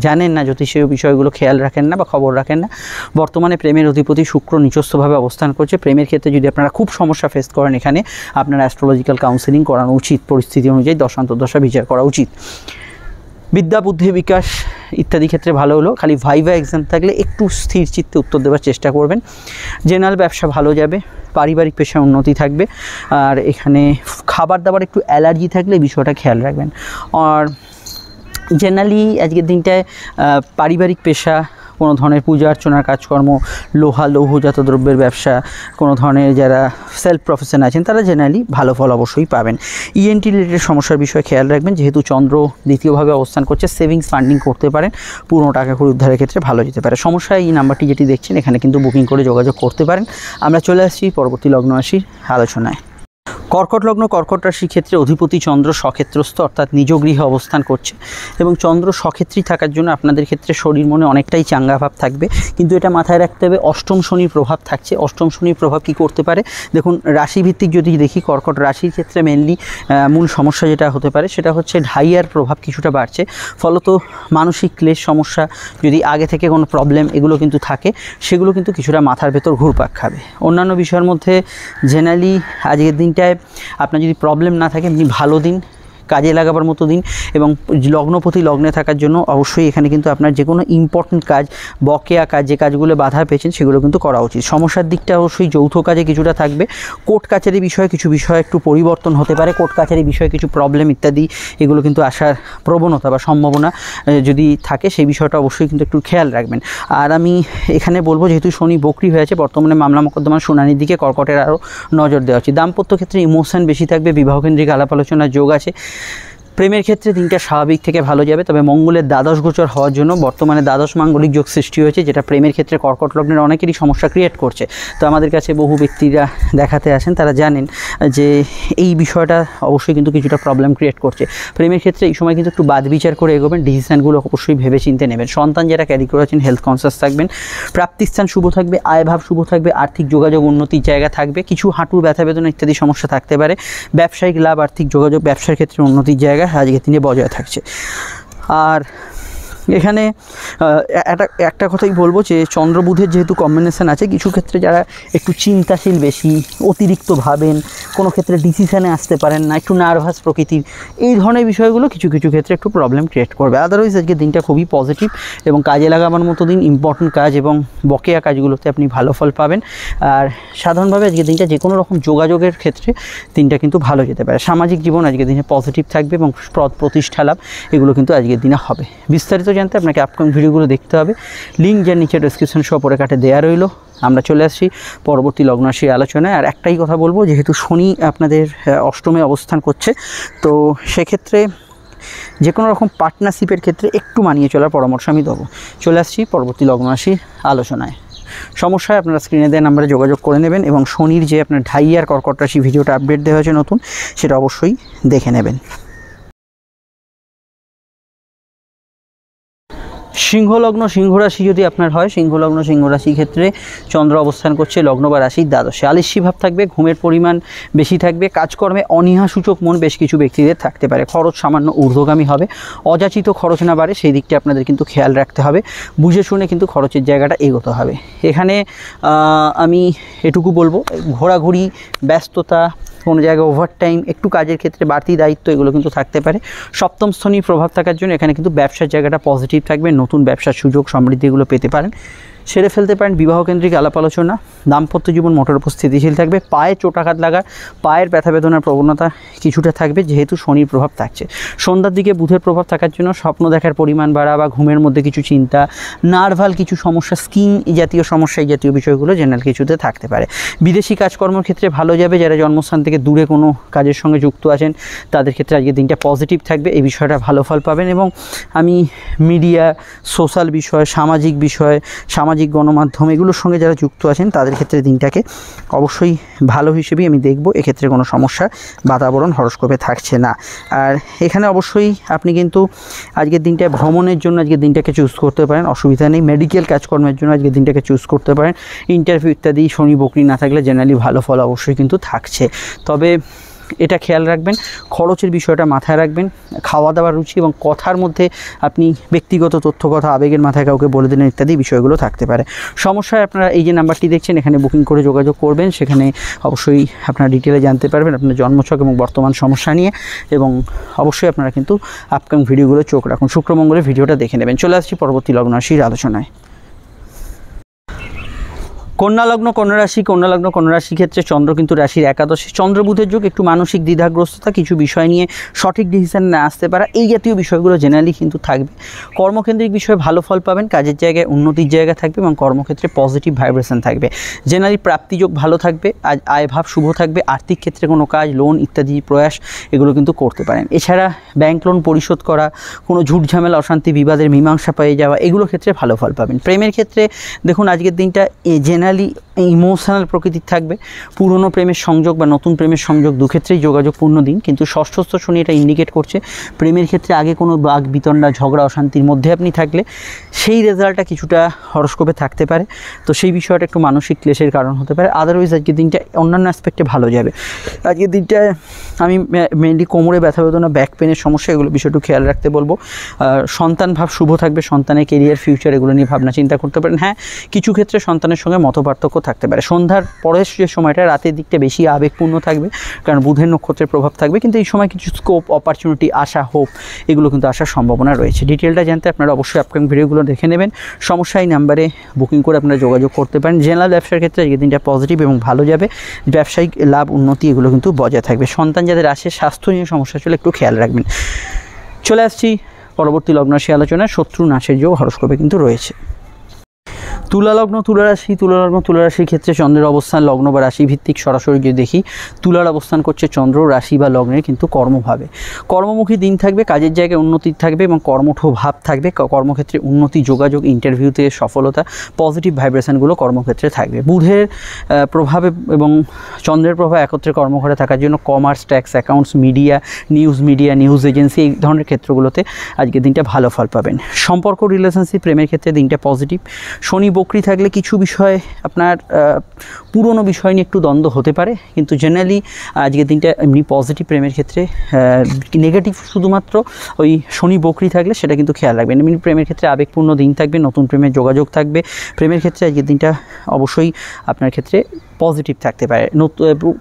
জানেন না জ্যোতিষীয় বিষয়গুলো, খেয়াল রাখেন না বা খবর রাখেন না, বর্তমানে প্রেমের অধিপতি শুক্র নিচস্থভাবে অবস্থান করছে। প্রেমের ক্ষেত্রে যদি আপনারা খুব সমস্যা ফেস করেন, এখানে আপনারা অ্যাস্ট্রোলজিক্যাল কাউন্সেলিং করানো উচিত, পরিস্থিতি অনুযায়ী দশান্তদশা বিচার করা উচিত। বিদ্যা বুদ্ধি বিকাশ ইত্যাদি ক্ষেত্রে ভালো হলো, খালি ভাইভা এক্সাম থাকলে একটু স্থির চিত্তে উত্তর দেওয়ার চেষ্টা করবেন। জেনারেল ব্যবসা ভালো যাবে, পারিবারিক পেশায় উন্নতি থাকবে। আর এখানে খাবার দাবার একটু অ্যালার্জি থাকলে এই বিষয়টা খেয়াল রাখবেন। আর জেনারেলি আজকের দিনটায় পারিবারিক পেশা, কোনো ধরনের পূজা অর্চনার কাজকর্ম, লোহা লৌহজাত দ্রব্যের ব্যবসা, কোনো ধরনের যারা সেলফ প্রফেশন আছেন তারা জেনারেলি ভালো ফল অবশ্যই পাবেন। ইএনটি রিলেটেড সমস্যার বিষয়ে খেয়াল রাখবেন, যেহেতু চন্দ্র দ্বিতীয়ভাবে অবস্থান করছে, সেভিংস ফান্ডিং করতে পারেন, পুরনো টাকা কড়ি উদ্ধারের ক্ষেত্রে ভালো যেতে পারে। সমস্যা এই নাম্বারটি যেটি দেখছেন এখানে কিন্তু বুকিং করে যোগাযোগ করতে পারেন। আমরা চলে আসছি পরবর্তী লগ্ন রাশির আলোচনায়। কর্কট লগ্ন, কর্কট রাশির ক্ষেত্রে অধিপতি চন্দ্র স্বক্ষেত্রস্থ অর্থাৎ নিজ গৃহে অবস্থান করছে এবং চন্দ্র স্বক্ষেত্রী থাকার জন্য আপনাদের ক্ষেত্রে শরীর মনে অনেকটাই চাঙ্গা ভাব থাকবে। কিন্তু এটা মাথায় রাখতে হবে, অষ্টম শনির প্রভাব থাকছে। অষ্টম শনির প্রভাব কী করতে পারে দেখুন, রাশিভিত্তিক যদি দেখি, কর্কট রাশির ক্ষেত্রে মেনলি মূল সমস্যা যেটা হতে পারে সেটা হচ্ছে ঢাইয়ার প্রভাব কিছুটা বাড়ছে। ফলত মানসিক ক্লেশ সমস্যা, যদি আগে থেকে কোনো প্রবলেম এগুলো কিন্তু থাকে, সেগুলো কিন্তু কিছুটা মাথার ভেতর ঘুরপাক খাবে। অন্যান্য বিষয়ের মধ্যে জেনারেলি আজকের দিনটায় আপনার যদি প্রবলেম না থাকে, এমনি ভালো দিন, কাজে লাগাবার মতো দিন। এবং লগ্নপতি লগ্নে থাকার জন্য অবশ্যই এখানে কিন্তু আপনার যে কোনো ইম্পর্টেন্ট কাজ, বকেয়া কাজ, যে কাজগুলো বাধা পেয়েছেন সেগুলো কিন্তু করা উচিত। সমস্যার দিকটা অবশ্যই যৌথ কাজে কিছুটা থাকবে। কোর্ট কাছারি বিষয়ে কিছু বিষয় একটু পরিবর্তন হতে পারে, কোর্ট কাছারি বিষয়ে কিছু প্রবলেম ইত্যাদি এগুলো কিন্তু আসার প্রবণতা বা সম্ভাবনা যদি থাকে, সেই বিষয়টা অবশ্যই কিন্তু একটু খেয়াল রাখবেন। আর আমি এখানে বলবো, যেহেতু শনি বকরি হয়েছে, বর্তমানে মামলা মোকদ্দমার শুনানির দিকে কর্কটের আরও নজর দেওয়া উচিত। দাম্পত্য ক্ষেত্রে ইমোশন বেশি থাকবে, বিবাহকেন্দ্রিক আলাপ আলোচনার যোগ আছে। প্রেমের ক্ষেত্রে দিনটা স্বাভাবিক থেকে ভালো যাবে, তবে মঙ্গলের দ্বাদশ গোচর হওয়ার জন্য বর্তমানে দ্বাদশ মাঙ্গলিক যোগ সৃষ্টি হয়েছে, যেটা প্রেমের ক্ষেত্রে কর্কট লগ্নের অনেকেরই সমস্যা ক্রিয়েট করছে। তো আমাদের কাছে বহু ব্যক্তিরা দেখাতে আসেন, তারা জানেন যে এই বিষয়টা অবশ্যই কিন্তু কিছুটা প্রবলেম ক্রিয়েট করছে। প্রেমের ক্ষেত্রে এই সময় কিন্তু একটু বাদ বিচার করে এগোবেন, ডিসিশানগুলো অবশ্যই ভেবে চিন্তে নেবেন। সন্তান যারা ক্যারি করেছেন হেলথ কনসিয়াস থাকবেন, প্রাপ্তিস্থান শুভ থাকবে, আয়ভাব শুভ থাকবে, আর্থিক যোগাযোগ উন্নতির জায়গা থাকবে, কিছু হাঁটুর ব্যথা বেদনা ইত্যাদি সমস্যা থাকতে পারে। ব্যবসায়িক লাভ, আর্থিক যোগাযোগ, ব্যবসার ক্ষেত্রে উন্নতির জায়গা আজকে দিনে বজায় থাকছে। আর এখানে একটা কথাই বলবো যে চন্দ্র বুধের যেহেতু কম্বিনেশন আছে, কিছু ক্ষেত্রে যারা একটু চিন্তাশীল বেশি, অতিরিক্ত ভাবেন, কোনো ক্ষেত্রে ডিসিশানে আসতে পারেন না, একটু নার্ভাস প্রকৃতির, এই ধরনের বিষয়গুলো কিছু কিছু ক্ষেত্রে একটু প্রবলেম ক্রিয়েট করবে। আদারওয়াইজ আজকে দিনটা খুবই পজিটিভ এবং কাজে লাগাবার মতো দিন। ইম্পর্টেন্ট কাজ এবং বকেয়া কাজগুলোতে আপনি ভালো ফল পাবেন। আর সাধারণভাবে আজকে দিনটা যে কোনো রকম যোগাযোগের ক্ষেত্রে দিনটা কিন্তু ভালো যেতে পারে। সামাজিক জীবন আজকের দিনে পজিটিভ থাকবে এবং প্রতিষ্ঠা লাভ এগুলো কিন্তু আজকের দিনে হবে। বিস্তারিত জানতে আপনাকে আপকামিং ভিডিওগুলো দেখতে হবে, লিঙ্ক যার নিচে ডেসক্রিপশন সহ পরে কাটে দেওয়া রইল। আমরা চলে আসছি পরবর্তী লগ্ন রাশির আলোচনায়। আর একটাই কথা বলবো, যেহেতু শনি আপনাদের অষ্টমে অবস্থান করছে, তো সেক্ষেত্রে যে কোনো রকম পার্টনারশিপের ক্ষেত্রে একটু মানিয়ে চলার পরামর্শ আমি দেবো। চলে আসছি পরবর্তী লগ্ন রাশির আলোচনায়। সমস্যায় আপনারা স্ক্রিনে দেওয়া নাম্বারে যোগাযোগ করে নেবেন এবং শনির যে আপনার ঢাইয়ার কর্কট রাশি ভিডিওটা আপডেট দেওয়া হয়েছে নতুন, সেটা অবশ্যই দেখে নেবেন। সিংহলগ্ন সিংহ রাশি যদি আপনার হয়, সিংহলগ্ন সিংহ রাশির ক্ষেত্রে চন্দ্র অবস্থান করছে লগ্ন বা রাশির দ্বাদশে। আলস্যি ভাব থাকবে, ঘুমের পরিমাণ বেশি থাকবে, কাজকর্মে অনীহাসূচক মন বেশ কিছু ব্যক্তিদের থাকতে পারে, খরচ সামান্য ঊর্ধ্বগামী হবে, অযাচিত খরচ না বাড়ে সেই দিকটা আপনাদের কিন্তু খেয়াল রাখতে হবে, বুঝে শুনে কিন্তু খরচের জায়গাটা এগোতে হবে। এখানে আমি এটুকু বলবো, ঘোরাঘুরি, ব্যস্ততা, কোনো জায়গায় ওভারটাইম, একটু কাজের ক্ষেত্রে বাড়তি দায়িত্ব এগুলো কিন্তু থাকতে পারে। সপ্তম স্থনীর প্রভাব থাকার জন্য এখানে কিন্তু ব্যবসার জায়গাটা পজিটিভ থাকবে, নতুন ব্যবসার সুযোগ সমৃদ্ধি এগুলো পেতে পারেন, সেরে ফেলতে পারেন। বিবাহকেন্দ্রিক আলাপ আলোচনা, দাম্পত্য জীবন মোটের উপর স্থিতিশীল থাকবে। পায়ে চোটাঘাত লাগার, পায়ের ব্যথা বেদনার প্রবণতা কিছুটা থাকবে, যেহেতু শনির প্রভাব থাকছে। সন্ধ্যার দিকে বুধের প্রভাব থাকার জন্য স্বপ্ন দেখার পরিমাণ বাড়া বা ঘুমের মধ্যে কিছু চিন্তা, নার্ভাল কিছু সমস্যা, স্কিন জাতীয় সমস্যা, এই জাতীয় বিষয়গুলো জেনারেল কিছুতে থাকতে পারে। বিদেশি কাজকর্মের ক্ষেত্রে ভালো যাবে, যারা জন্মস্থান থেকে দূরে কোনো কাজের সঙ্গে যুক্ত আছেন তাদের ক্ষেত্রে আজকের দিনটা পজিটিভ থাকবে, এই বিষয়টা ভালো ফল পাবেন। এবং আমি মিডিয়া, সোশ্যাল বিষয়, সামাজিক বিষয়, সামাজিক গণমাধ্যম এগুলোর সঙ্গে যারা যুক্ত আছেন তাদের ক্ষেত্রে দিনটাকে অবশ্যই ভালো হিসেবেই আমি দেখব। এক্ষেত্রে কোনো সমস্যা বাতাবরণ হরস্কোপে থাকছে না। আর এখানে অবশ্যই আপনি কিন্তু আজকের দিনটা ভ্রমণের জন্য আজকের দিনটাকে চুজ করতে পারেন, অসুবিধা নেই। মেডিকেল কাজকর্মের জন্য আজকের দিনটাকে চুজ করতে পারেন। ইন্টারভিউ ইত্যাদি শনি বকরি না থাকলে জেনারেলি ভালো ফল অবশ্যই কিন্তু থাকছে। তবে এটা খেয়াল রাখবেন, খরচের বিষয়টা মাথায় রাখবেন। খাওয়া দাওয়ার রুচি এবং কথার মধ্যে আপনি ব্যক্তিগত তথ্য কথা আবেগের মাথায় কাউকে বলে দিলেন ইত্যাদি বিষয়গুলো থাকতে পারে। সমস্যায় আপনারা এই যে নাম্বারটি দেখছেন এখানে বুকিং করে যোগাযোগ করবেন, সেখানে অবশ্যই আপনারা ডিটেলে জানতে পারবেন আপনার জন্মছক এবং বর্তমান সমস্যা নিয়ে। এবং অবশ্যই আপনারা কিন্তু আপকামিং ভিডিওগুলো চোখ রাখুন, শুক্রমঙ্গলের ভিডিওটা দেখে নেবেন। চলে আসছি পরবর্তী লগ্ন রাশির আলোচনায়। কন্যা লগ্ন কন্যা রাশির ক্ষেত্রে চন্দ্র কিন্তু রাশির একাদশে, চন্দ্র বুধের যোগ, একটু মানসিক দ্বিধাগ্রস্ততা, কিছু বিষয় নিয়ে সঠিক ডিসিশন না আসতে পারা, এই জাতীয় বিষয়গুলো জেনারেলি কিন্তু থাকবে। কর্মকেন্দ্রিক বিষয়ে ভালো ফল পাবেন, কাজের জায়গায় উন্নতির জায়গা থাকবে এবং কর্মক্ষেত্রে পজিটিভ ভাইব্রেশন থাকবে। জেনারেলি প্রাপ্তিযোগ ভালো থাকবে, আজ আয়ভাব শুভ থাকবে। আর্থিক ক্ষেত্রে কোনো কাজ, লোন ইত্যাদি প্রয়াস এগুলো কিন্তু করতে পারেন। এছাড়া ব্যাংক লোন পরিশোধ করা, কোনো ঝুট ঝামেলা অশান্তি বিবাদের মীমাংসা পেয়ে যাওয়া, এগুলো ক্ষেত্রে ভালো ফল পাবেন। প্রেমের ক্ষেত্রে দেখুন আজকের দিনটা জেনারেলি ইমোশনাল প্রকৃতির থাকবে। পুরনো প্রেমের সংযোগ বা নতুন প্রেমের সংযোগ দুক্ষেত্রেই যোগাযোগপূর্ণ দিন, কিন্তু ষষ্ঠস্থ শনি এটা ইন্ডিকেট করছে প্রেমের ক্ষেত্রে আগে কোনো বাগ বিতণ্ডা ঝগড়া অশান্তির মধ্যে আপনি থাকলে সেই রেজাল্টটা কিছুটা হরস্কোপে থাকতে পারে। তো সেই বিষয়টা একটু মানসিক ক্লেশের কারণ হতে পারে। আদারওয়াইজ আজকের দিনটা অন্যান্য অ্যাসপেক্টে ভালো যাবে। আজকের দিনটায় আমি মেনলি কোমরে ব্যথা বেদনা, ব্যাক পেনের সমস্যা, এগুলো বিষয়টা খেয়াল রাখতে বলবো। সন্তান ভাব শুভ থাকবে, সন্তানের কেরিয়ার ফিউচার এগুলো নিয়ে ভাবনা চিন্তা করতে পারেন। হ্যাঁ, কিছু ক্ষেত্রে সন্তানের সঙ্গে মতপার্থক্য থাকতে পারে। সন্ধ্যার পরের যে সময়টা, রাতের দিকটা বেশি আবেগপূর্ণ থাকবে, কারণ বুধের নক্ষত্রের প্রভাব থাকবে, কিন্তু এই সময় কিছু স্কোপ, অপরচুনিটি, আশা, হোপ এগুলো কিন্তু আসার সম্ভাবনা রয়েছে। ডিটেলটা জানতে আপনারা অবশ্যই আপকামিং ভিডিওগুলো দেখে নেবেন। সমস্যা এই নাম্বারে বুকিং করে আপনারা যোগাযোগ করতে পারেন। জেনারেল ব্যবসার ক্ষেত্রে এই দিনটা পজিটিভ এবং ভালো যাবে, ব্যবসায়িক লাভ উন্নতি এগুলো কিন্তু বজায় থাকবে। সন্তান যাদের আসে স্বাস্থ্য নিয়ে সমস্যা চলে একটু খেয়াল রাখবেন। চলে আসছি পরবর্তী লগ্ন রাশি আলোচনায়। শত্রু নাশের যোগ হরস্কোপে কিন্তু রয়েছে। তুলা লগ্ন তুলা রাশির ক্ষেত্রে চন্দ্রের অবস্থান লগ্ন বা রাশি ভিত্তিক সরাসরি যদি দেখি, তুলার অবস্থান করছে চন্দ্র রাশি বা লগ্নের কিন্তু কর্মভাবে। কর্মমুখী দিন থাকবে, কাজের জায়গায় উন্নতি থাকবে এবং কর্মঠ ভাব থাকবে। কর্মক্ষেত্রে উন্নতি, যোগাযোগ, ইন্টারভিউতে সফলতা, পজিটিভ ভাইব্রেশনগুলো কর্মক্ষেত্রে থাকবে। বুধের প্রভাবে এবং চন্দ্রের প্রভাব একত্রে কর্মঘরে থাকার জন্য commerce, tax, accounts, media, news agency এই ধরনের ক্ষেত্রগুলোতে আজকের দিনটা ভালো ফল পাবেন। সম্পর্ক, রিলেশনশিপ, প্রেমের ক্ষেত্রে দিনটা পজিটিভ। শনি বকরি থাকলে কিছু বিষয় আপনার পুরনো বিষয় নিয়ে একটু দ্বন্দ্ব হতে পারে, কিন্তু জেনারেলি আজকের দিনটা এমনি পজিটিভ। প্রেমের ক্ষেত্রে নেগেটিভ শুধুমাত্র ওই শনি বকরি থাকলে সেটা কিন্তু খেয়াল রাখবেন। এমনি প্রেমের ক্ষেত্রে আবেগপূর্ণ দিন থাকবে, নতুন প্রেমের যোগাযোগ থাকবে। প্রেমের ক্ষেত্রে আজকের দিনটা অবশ্যই আপনার ক্ষেত্রে পজিটিভ থাকতে পারে,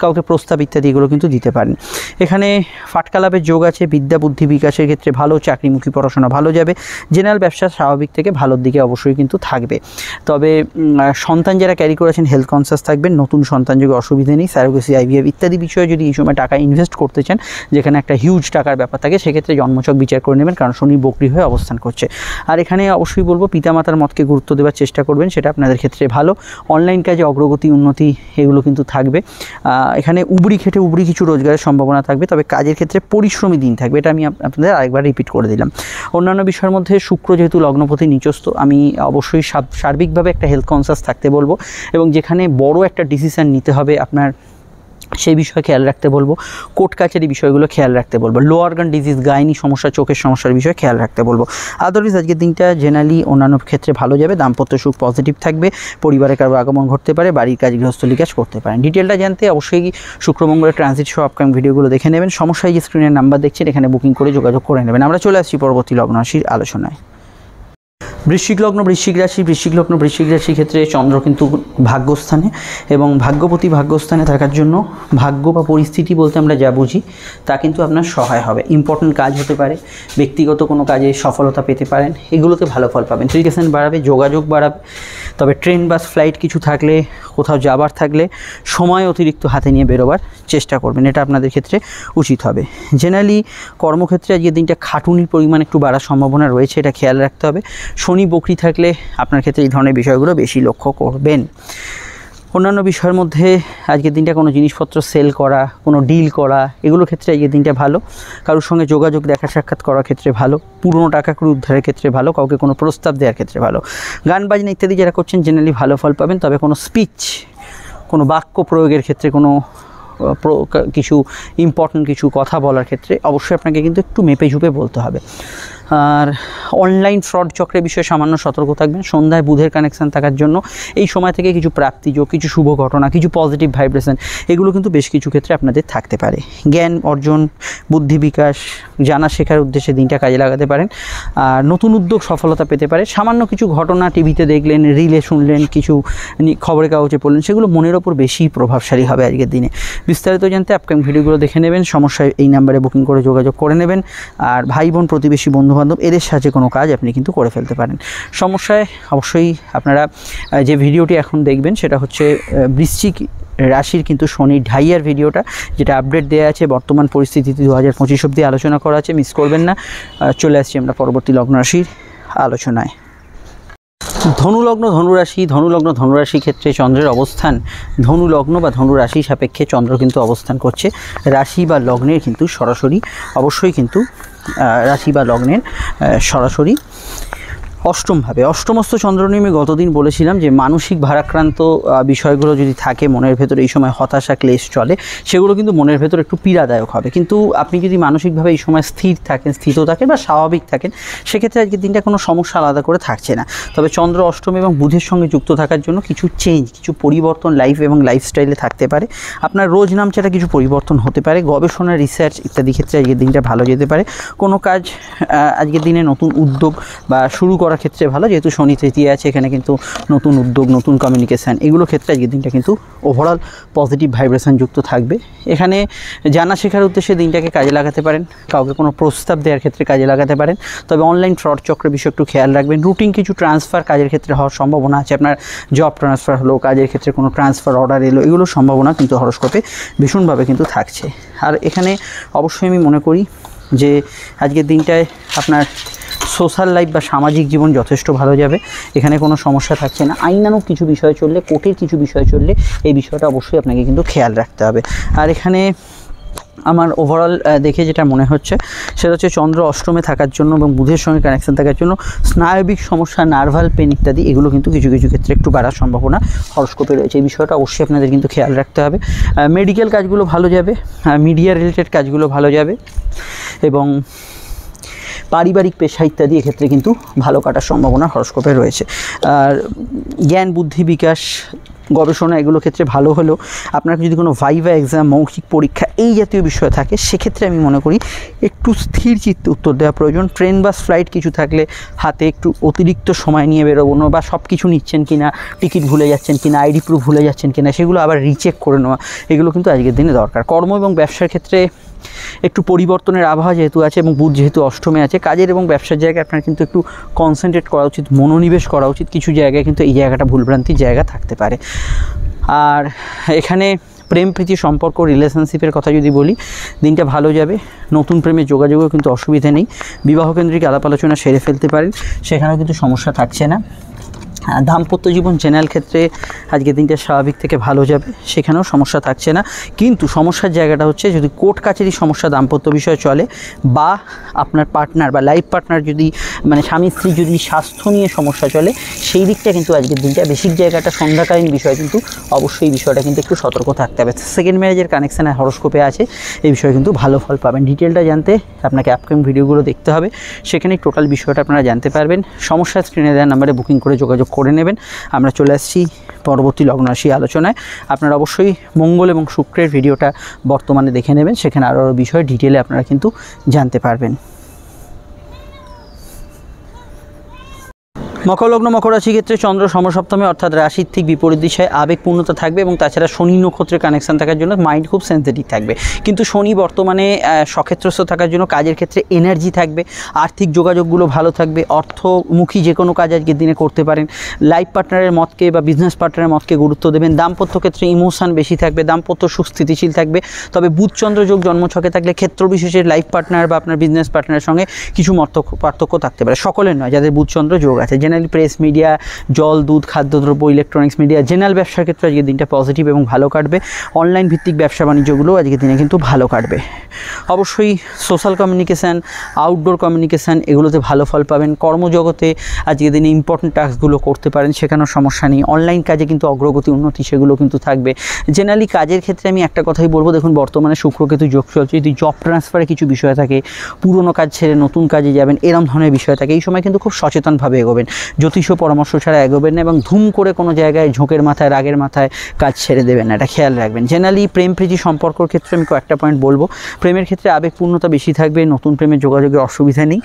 কাউকে প্রস্তাব ইত্যাদি এগুলো কিন্তু দিতে পারেন। এখানে ফাটকা লাভের যোগ আছে, বিদ্যা বুদ্ধি বিকাশের ক্ষেত্রে ভালো, চাকরিমুখী পড়াশোনা ভালো যাবে। জেনারেল ব্যবসা স্বাভাবিক থেকে ভালোর দিকে অবশ্যই কিন্তু থাকবে। তবে সন্তান যারা ক্যারি করেছেন হেলথ কনসিয়াস থাকবেন, নতুন সন্তান যোগে অসুবিধা নেই। স্যারোগেসি, আইভিএফ ইত্যাদি বিষয়ে যদি এই সময় টাকা ইনভেস্ট করতে চান, যেখানে একটা হিউজ টাকার ব্যাপার থাকে, সেক্ষেত্রে জন্মছক বিচার করে নেবেন, কারণ শনি বকরি হয়ে অবস্থান করছে। আর এখানে অবশ্যই বলবো পিতামাতার মতকে গুরুত্ব দেওয়ার চেষ্টা করবেন, সেটা আপনাদের ক্ষেত্রে ভালো। অনলাইন কাজে অগ্রগতি, উন্নতি এগুলো কিন্তু থাকবে। এখানে উবরি খেটে উবরি কিছু রোজগারের সম্ভাবনা থাকবে, তবে কাজের ক্ষেত্রে পরিশ্রমী দিন থাকবে, এটা আমি আপনাদের আরেকবার রিপিট করে দিলাম। অন্যান্য বিষয়ের মধ্যে শুক্র যেহেতু লগ্নপতি নিচস্থ, আমি অবশ্যই সার্বিকভাবে একটা হেলথ কনসিয়াস থাকতে বলবো, এবং যেখানে বড় একটা ডিসিশন নিতে হবে আপনার সেই বিষয়ে খেয়াল রাখতে বলবো। কোর্ট কাছারি বিষয়গুলো খেয়াল রাখতে বলবো। লো অর্গান ডিজিজ, গাইনি সমস্যা, চোখের সমস্যার বিষয়ে খেয়াল রাখতে বলবো। আদারওয়াইজ আজকের দিনটা জেনারেলি অন্যান্য ক্ষেত্রে ভালো যাবে। দাম্পত্য সুখ পজিটিভ থাকবে, পরিবারে কারো আগমন ঘটতে পারে, বাড়ির কাজ, গৃহস্থলী কাজ করতে পারেন। ডিটেলটা জানতে অবশ্যই শুক্রমঙ্গলের ট্রানজিট সহ আপকামিং ভিডিওগুলো দেখে নেবেন। সমস্যায় যে স্ক্রিনের নাম্বার দেখছেন এখানে বুকিং করে যোগাযোগ করে নেবেন। আমরা চলে আসছি পরবর্তী লগ্ন রাশির আলোচনায়। বৃশ্চিক লগ্ন বৃশ্চিক রাশির ক্ষেত্রে চন্দ্র কিন্তু ভাগ্যস্থানে, এবং ভাগ্যস্থানে থাকার জন্য ভাগ্য বা পরিস্থিতি বলতে আমরা যা বুঝি তা কিন্তু আপনার সহায় হবে। ইম্পর্টেন্ট কাজ হতে পারে, ব্যক্তিগত কোনো কাজে সফলতা পেতে পারেন, এগুলোতে ভালো ফল পাবেন। রিলেশন বাড়াবে, যোগাযোগ বাড়াবে। তবে ট্রেন বাস ফ্লাইট কিছু থাকলে, কোথাও যাবার থাকলে সময় অতিরিক্ত হাতে নিয়ে বেরোবার চেষ্টা করবেন, এটা আপনাদের ক্ষেত্রে উচিত হবে। জেনারেলি কর্মক্ষেত্রে আজকের দিনটা খাটুনির পরিমাণ একটু বাড়ার সম্ভাবনা রয়েছে, এটা খেয়াল রাখতে হবে। শনি বকরি থাকলে আপনার ক্ষেত্রে এই ধরনের বিষয়গুলো বেশি লক্ষ্য করবেন। অন্যান্য বিষয়ের মধ্যে আজকের দিনটা কোনো জিনিসপত্র সেল করা, কোনো ডিল করা, এগুলোর ক্ষেত্রে আজকের দিনটা ভালো। কারোর সঙ্গে যোগাযোগ, দেখা সাক্ষাৎ করার ক্ষেত্রে ভালো, পুরনো টাকা কড়ি উদ্ধারের ক্ষেত্রে ভালো, কাউকে কোনো প্রস্তাব দেওয়ার ক্ষেত্রে ভালো, গান বাজনা ইত্যাদি যারা করছেন জেনারেলি ভালো ফল পাবেন। তবে কোনো স্পিচ, কোনো বাক্য প্রয়োগের ক্ষেত্রে, কোনো কিছু ইম্পর্টেন্ট কিছু কথা বলার ক্ষেত্রে অবশ্যই আপনাকে কিন্তু একটু মেপে ঝুপে বলতে হবে। আর অনলাইন ফ্রড চক্রের বিষয়ে সামান্য সতর্ক থাকবেন। সন্ধ্যায় বুধের কানেকশান থাকার জন্য এই সময় থেকে কিছু প্রাপ্তিযোগ, কিছু শুভ ঘটনা, কিছু পজিটিভ ভাইব্রেশন, এগুলো কিন্তু বেশ কিছু ক্ষেত্রে আপনাদের থাকতে পারে। জ্ঞান অর্জন, বুদ্ধি বিকাশ, জানা শেখার উদ্দেশ্যে দিনটা কাজে লাগাতে পারেন। আর নতুন উদ্যোগ সফলতা পেতে পারে। সামান্য কিছু ঘটনা টিভিতে দেখলেন, রিলে শুনলেন, কিছু খবরের কাগজে পড়লেন, সেগুলো মনের ওপর বেশি প্রভাবশালী হবে আজকের দিনে। বিস্তারিত জানতে আপকামিং ভিডিওগুলো দেখে নেবেন। সমস্যায় এই নাম্বারে বুকিং করে যোগাযোগ করে নেবেন। আর ভাই বোন, প্রতিবেশী, বন্ধুবান্ধব, এদের সাহায্যে কোনো কাজ আপনি কিন্তু করে ফেলতে পারেন। সমস্যায় অবশ্যই আপনারা যে ভিডিওটি এখন দেখবেন সেটা হচ্ছে বৃশ্চিক রাশির কিন্তু শনি ঢাইয়ার ভিডিওটা, যেটা আপডেট দেওয়া আছে বর্তমান পরিস্থিতিতে 2025 অবধি আলোচনা করা আছে, মিস করবেন না। চলে আসছি আমরা পরবর্তী লগ্ন রাশির আলোচনায়। ধনুলগ্ন ধনুরাশি ক্ষেত্রে চন্দ্রের অবস্থান ধনুলগ্ন বা ধনুরাশি সাপেক্ষে চন্দ্র কিন্তু অবস্থান করছে রাশি বা লগ্নের কিন্তু সরাসরি, অবশ্যই কিন্তু রাশি বা লগ্নের সরাসরি অষ্টমভাবে। অষ্টমস্থ চন্দ্র নিয়ে আমি গতদিন বলেছিলাম যে মানসিক ভারাক্রান্ত বিষয়গুলো যদি থাকে মনের ভেতরে, এই সময় হতাশা ক্লেশ চলে, সেগুলো কিন্তু মনের ভেতর একটু পীড়াদায়ক হবে। কিন্তু আপনি যদি মানসিকভাবে এই সময় স্থিত থাকেন বা স্বাভাবিক থাকেন, সেক্ষেত্রে আজকের দিনটা কোনো সমস্যা আলাদা করে থাকছে না। তবে চন্দ্র অষ্টম এবং বুধের সঙ্গে যুক্ত থাকার জন্য কিছু চেঞ্জ, কিছু পরিবর্তন লাইফ এবং লাইফস্টাইলে থাকতে পারে। আপনার রোজ নামচাটা কিছু পরিবর্তন হতে পারে। গবেষণা, রিসার্চ ইত্যাদি ক্ষেত্রে আজকের দিনটা ভালো যেতে পারে। কোনো কাজ আজকের দিনে নতুন উদ্যোগ বা শুরু করার ক্ষেত্রে ভালো, যেহেতু শনি তৃতীয় আছে, এখানে কিন্তু নতুন উদ্যোগ, নতুন কমিউনিকেশান, এগুলো ক্ষেত্রে আজকের দিনটা কিন্তু ওভারঅল পজিটিভ ভাইব্রেশন যুক্ত থাকবে। এখানে জানা শেখার উদ্দেশ্যে দিনটাকে কাজে লাগাতে পারেন, কাউকে কোনো প্রস্তাব দেওয়ার ক্ষেত্রে কাজে লাগাতে পারেন। তবে অনলাইন ফ্রড চক্রের বিষয়ে একটু খেয়াল রাখবেন। রুটিন কিছু ট্রান্সফার কাজের ক্ষেত্রে হওয়ার সম্ভাবনা আছে। আপনার জব ট্রান্সফার হলো, কাজের ক্ষেত্রে কোনো ট্রান্সফার অর্ডার এলো, এগুলোর সম্ভাবনা কিন্তু হরস্কোপে ভীষণভাবে কিন্তু থাকছে। আর এখানে অবশ্যই আমি মনে করি যে আজকের দিনটায় আপনার সোশ্যাল লাইফ বা সামাজিক জীবন যথেষ্ট ভালো যাবে। এখানে কোনো সমস্যা থাকছে না। আইনানুগ কিছু বিষয় চললে, কোর্টের কিছু বিষয় চললে, এই বিষয়টা অবশ্যই আপনাকে কিন্তু খেয়াল রাখতে হবে। আর এখানে আমার ওভারঅল দেখে যেটা মনে হচ্ছে সেটা হচ্ছে চন্দ্র অষ্টমে থাকার জন্য এবং বুধের সঙ্গে কানেকশান থাকার জন্য স্নায়বিক সমস্যা, নার্ভাল পেন ইত্যাদি, এগুলো কিন্তু কিছু কিছু ক্ষেত্রে একটু বাড়ার সম্ভাবনা হরস্কোপে রয়েছে। এই বিষয়টা অবশ্যই আপনাদের কিন্তু খেয়াল রাখতে হবে। মেডিকেল কাজগুলো ভালো যাবে, মিডিয়া রিলেটেড কাজগুলো ভালো যাবে এবং পারিবারিক পেশা ইত্যাদি এক্ষেত্রে কিন্তু ভালো কাটার সম্ভাবনা হরস্কোপে রয়েছে। আর জ্ঞান, বুদ্ধি বিকাশ, গবেষণা, এগুলো ক্ষেত্রে ভালো হলেও আপনার যদি কোনো ভাইভা এক্সাম, মৌখিক পরীক্ষা, এই জাতীয় বিষয় থাকে, সেক্ষেত্রে আমি মনে করি একটু স্থির চিত্তে উত্তর দেওয়া প্রয়োজন। ট্রেন বা ফ্লাইট কিছু থাকলে হাতে একটু অতিরিক্ত সময় নিয়ে বেরোনো, বা সব কিছু নিচ্ছেন কিনা, টিকিট ভুলে যাচ্ছেন কিনা, আইডি প্রুফ ভুলে যাচ্ছেন কিনা, সেগুলো আবার রিচেক করে নেওয়া, এগুলো কিন্তু আজকের দিনে দরকার। কর্ম এবং ব্যবসার ক্ষেত্রে একটু পরিবর্তনের আবহাওয়া যেহেতু আছে এবং বুধ যেহেতু অষ্টমে আছে, কাজের এবং ব্যবসার জায়গায় আপনার কিন্তু একটু কনসেন্ট্রেট করা উচিত, মনোনিবেশ করা উচিত। কিছু জায়গায় কিন্তু এই জায়গাটা ভুলভ্রান্তির জায়গা থাকতে পারে। আর এখানে প্রেম প্রীতি সম্পর্ক, রিলেশনশিপের কথা যদি বলি, দিনটা ভালো যাবে। নতুন প্রেমের যোগাযোগও কিন্তু অসুবিধা নেই। বিবাহকেন্দ্রিক আলাপ আলোচনা সেরে ফেলতে পারেন, সেখানেও কিন্তু সমস্যা থাকছে না। দাম্পত্য জীবন জেনারেল ক্ষেত্রে আজকের দিনটা স্বাভাবিক থেকে ভালো যাবে, সেখানেও সমস্যা থাকছে না। কিন্তু সমস্যার জায়গাটা হচ্ছে যদি কোর্ট কাছারির সমস্যা দাম্পত্য বিষয়ে চলে, বা আপনার পার্টনার বা লাইফ পার্টনার যদি মানে স্বামী স্ত্রী যদি স্বাস্থ্য নিয়ে সমস্যা চলে, সেই দিকটা কিন্তু আজকের দিনটা বেসিক জায়গাটা সন্ধ্যাকালীন বিষয়, কিন্তু অবশ্যই এই বিষয়টা কিন্তু একটু সতর্ক থাকতে হবে। সেকেন্ড ম্যারেজের কানেকশানে হরস্কোপে আছে, এই বিষয়ে কিন্তু ভালো ফল পাবেন। ডিটেলটা জানতে আপনাকে আপকামিং ভিডিওগুলো দেখতে হবে, সেখানেই টোটাল বিষয়টা আপনারা জানতে পারবেন। সমস্যা স্ক্রিনে দেওয়ার নাম্বারে বুকিং করে যোগাযোগ করে নেবেন। আমরা চলে আসছি পরবর্তী লগ্ন রাশি আলোচনায়। আপনারা অবশ্যই মঙ্গল এবং শুক্রের ভিডিওটা বর্তমানে দেখে নেবেন, সেখানে আরও বিষয় ডিটেলে আপনারা কিন্তু জানতে পারবেন। মকর লগ্ন, মকর রাশি ক্ষেত্রে চন্দ্র সমসপ্তমে অর্থাৎ রাশির ঠিক বিপরীত দিশায় আবেগপূর্ণতা থাকবে এবং তাছাড়া শনি নক্ষত্রের কানেকশান থাকার জন্য মাইন্ড খুব সেন্সিটিভ থাকবে। কিন্তু শনি বর্তমানে সক্ষেত্রস্থ থাকার জন্য কাজের ক্ষেত্রে এনার্জি থাকবে, আর্থিক যোগাযোগগুলো ভালো থাকবে, অর্থমুখী যে কোনো কাজ আজকের দিনে করতে পারেন। লাইফ পার্টনারের মতকে বা বিজনেস পার্টনারের মতকে গুরুত্ব দেবেন। দাম্পত্য ক্ষেত্রে ইমোশন বেশি থাকবে, দাম্পত্য সুস্থিতিশীল থাকবে। তবে বুধচন্দ্র যোগ জন্মছকে থাকলে ক্ষেত্র বিশেষের লাইফ পার্টনার বা আপনার বিজনেস পার্টনারের সঙ্গে কিছু পার্থক্য থাকতে পারে, সকলের নয়, যাদের বুধচন্দ্র যোগ আছে। জেনারেলি প্রেস মিডিয়া, জল, দুধ, খাদ্যদ্রব্য, ইলেকট্রনিক্স মিডিয়া, জেনারেল ব্যবসার ক্ষেত্রে আজকের দিনটা পজিটিভ এবং ভালো কাটবে। অনলাইন ভিত্তিক ব্যবসা বাণিজ্যগুলো আজকের দিনে কিন্তু ভালো কাটবে। অবশ্যই সোশ্যাল কমিউনিকেশান, আউটডোর কমিউনিকেশান এগুলোতে ভালো ফল পাবেন। কর্মজগতে আজকের দিনে ইম্পর্টেন্ট টাস্কগুলো করতে পারেন, সেখানেও সমস্যা নেই। অনলাইন কাজে কিন্তু অগ্রগতি, উন্নতি সেগুলো কিন্তু থাকবে। জেনারেলি কাজের ক্ষেত্রে আমি একটা কথাই বলবো, দেখুন বর্তমানে শুক্রকেতু যোগ চলছে, যদি জব ট্রান্সফারে কিছু বিষয় থাকে, পুরনো কাজ ছেড়ে নতুন কাজে যাবেন, এরম ধরনের বিষয় থাকে, এই সময় কিন্তু খুব সচেতনভাবে এগোবেন, জ্যোতিষ পরামর্শ ছাড়া এগোবেন না এবং ধুম করে কোনো জায়গায় ঝোঁকের মাথায়, রাগের মাথায় কাজ ছেড়ে দেবেন না, এটা খেয়াল রাখবেন। জেনারেলি প্রেম প্রীতি সম্পর্কর ক্ষেত্রে আমি কয়েকটা পয়েন্ট বলবো। প্রেমের ক্ষেত্রে আবেগপূর্ণতা বেশি থাকবে, নতুন প্রেমের যোগাযোগের অসুবিধা নেই।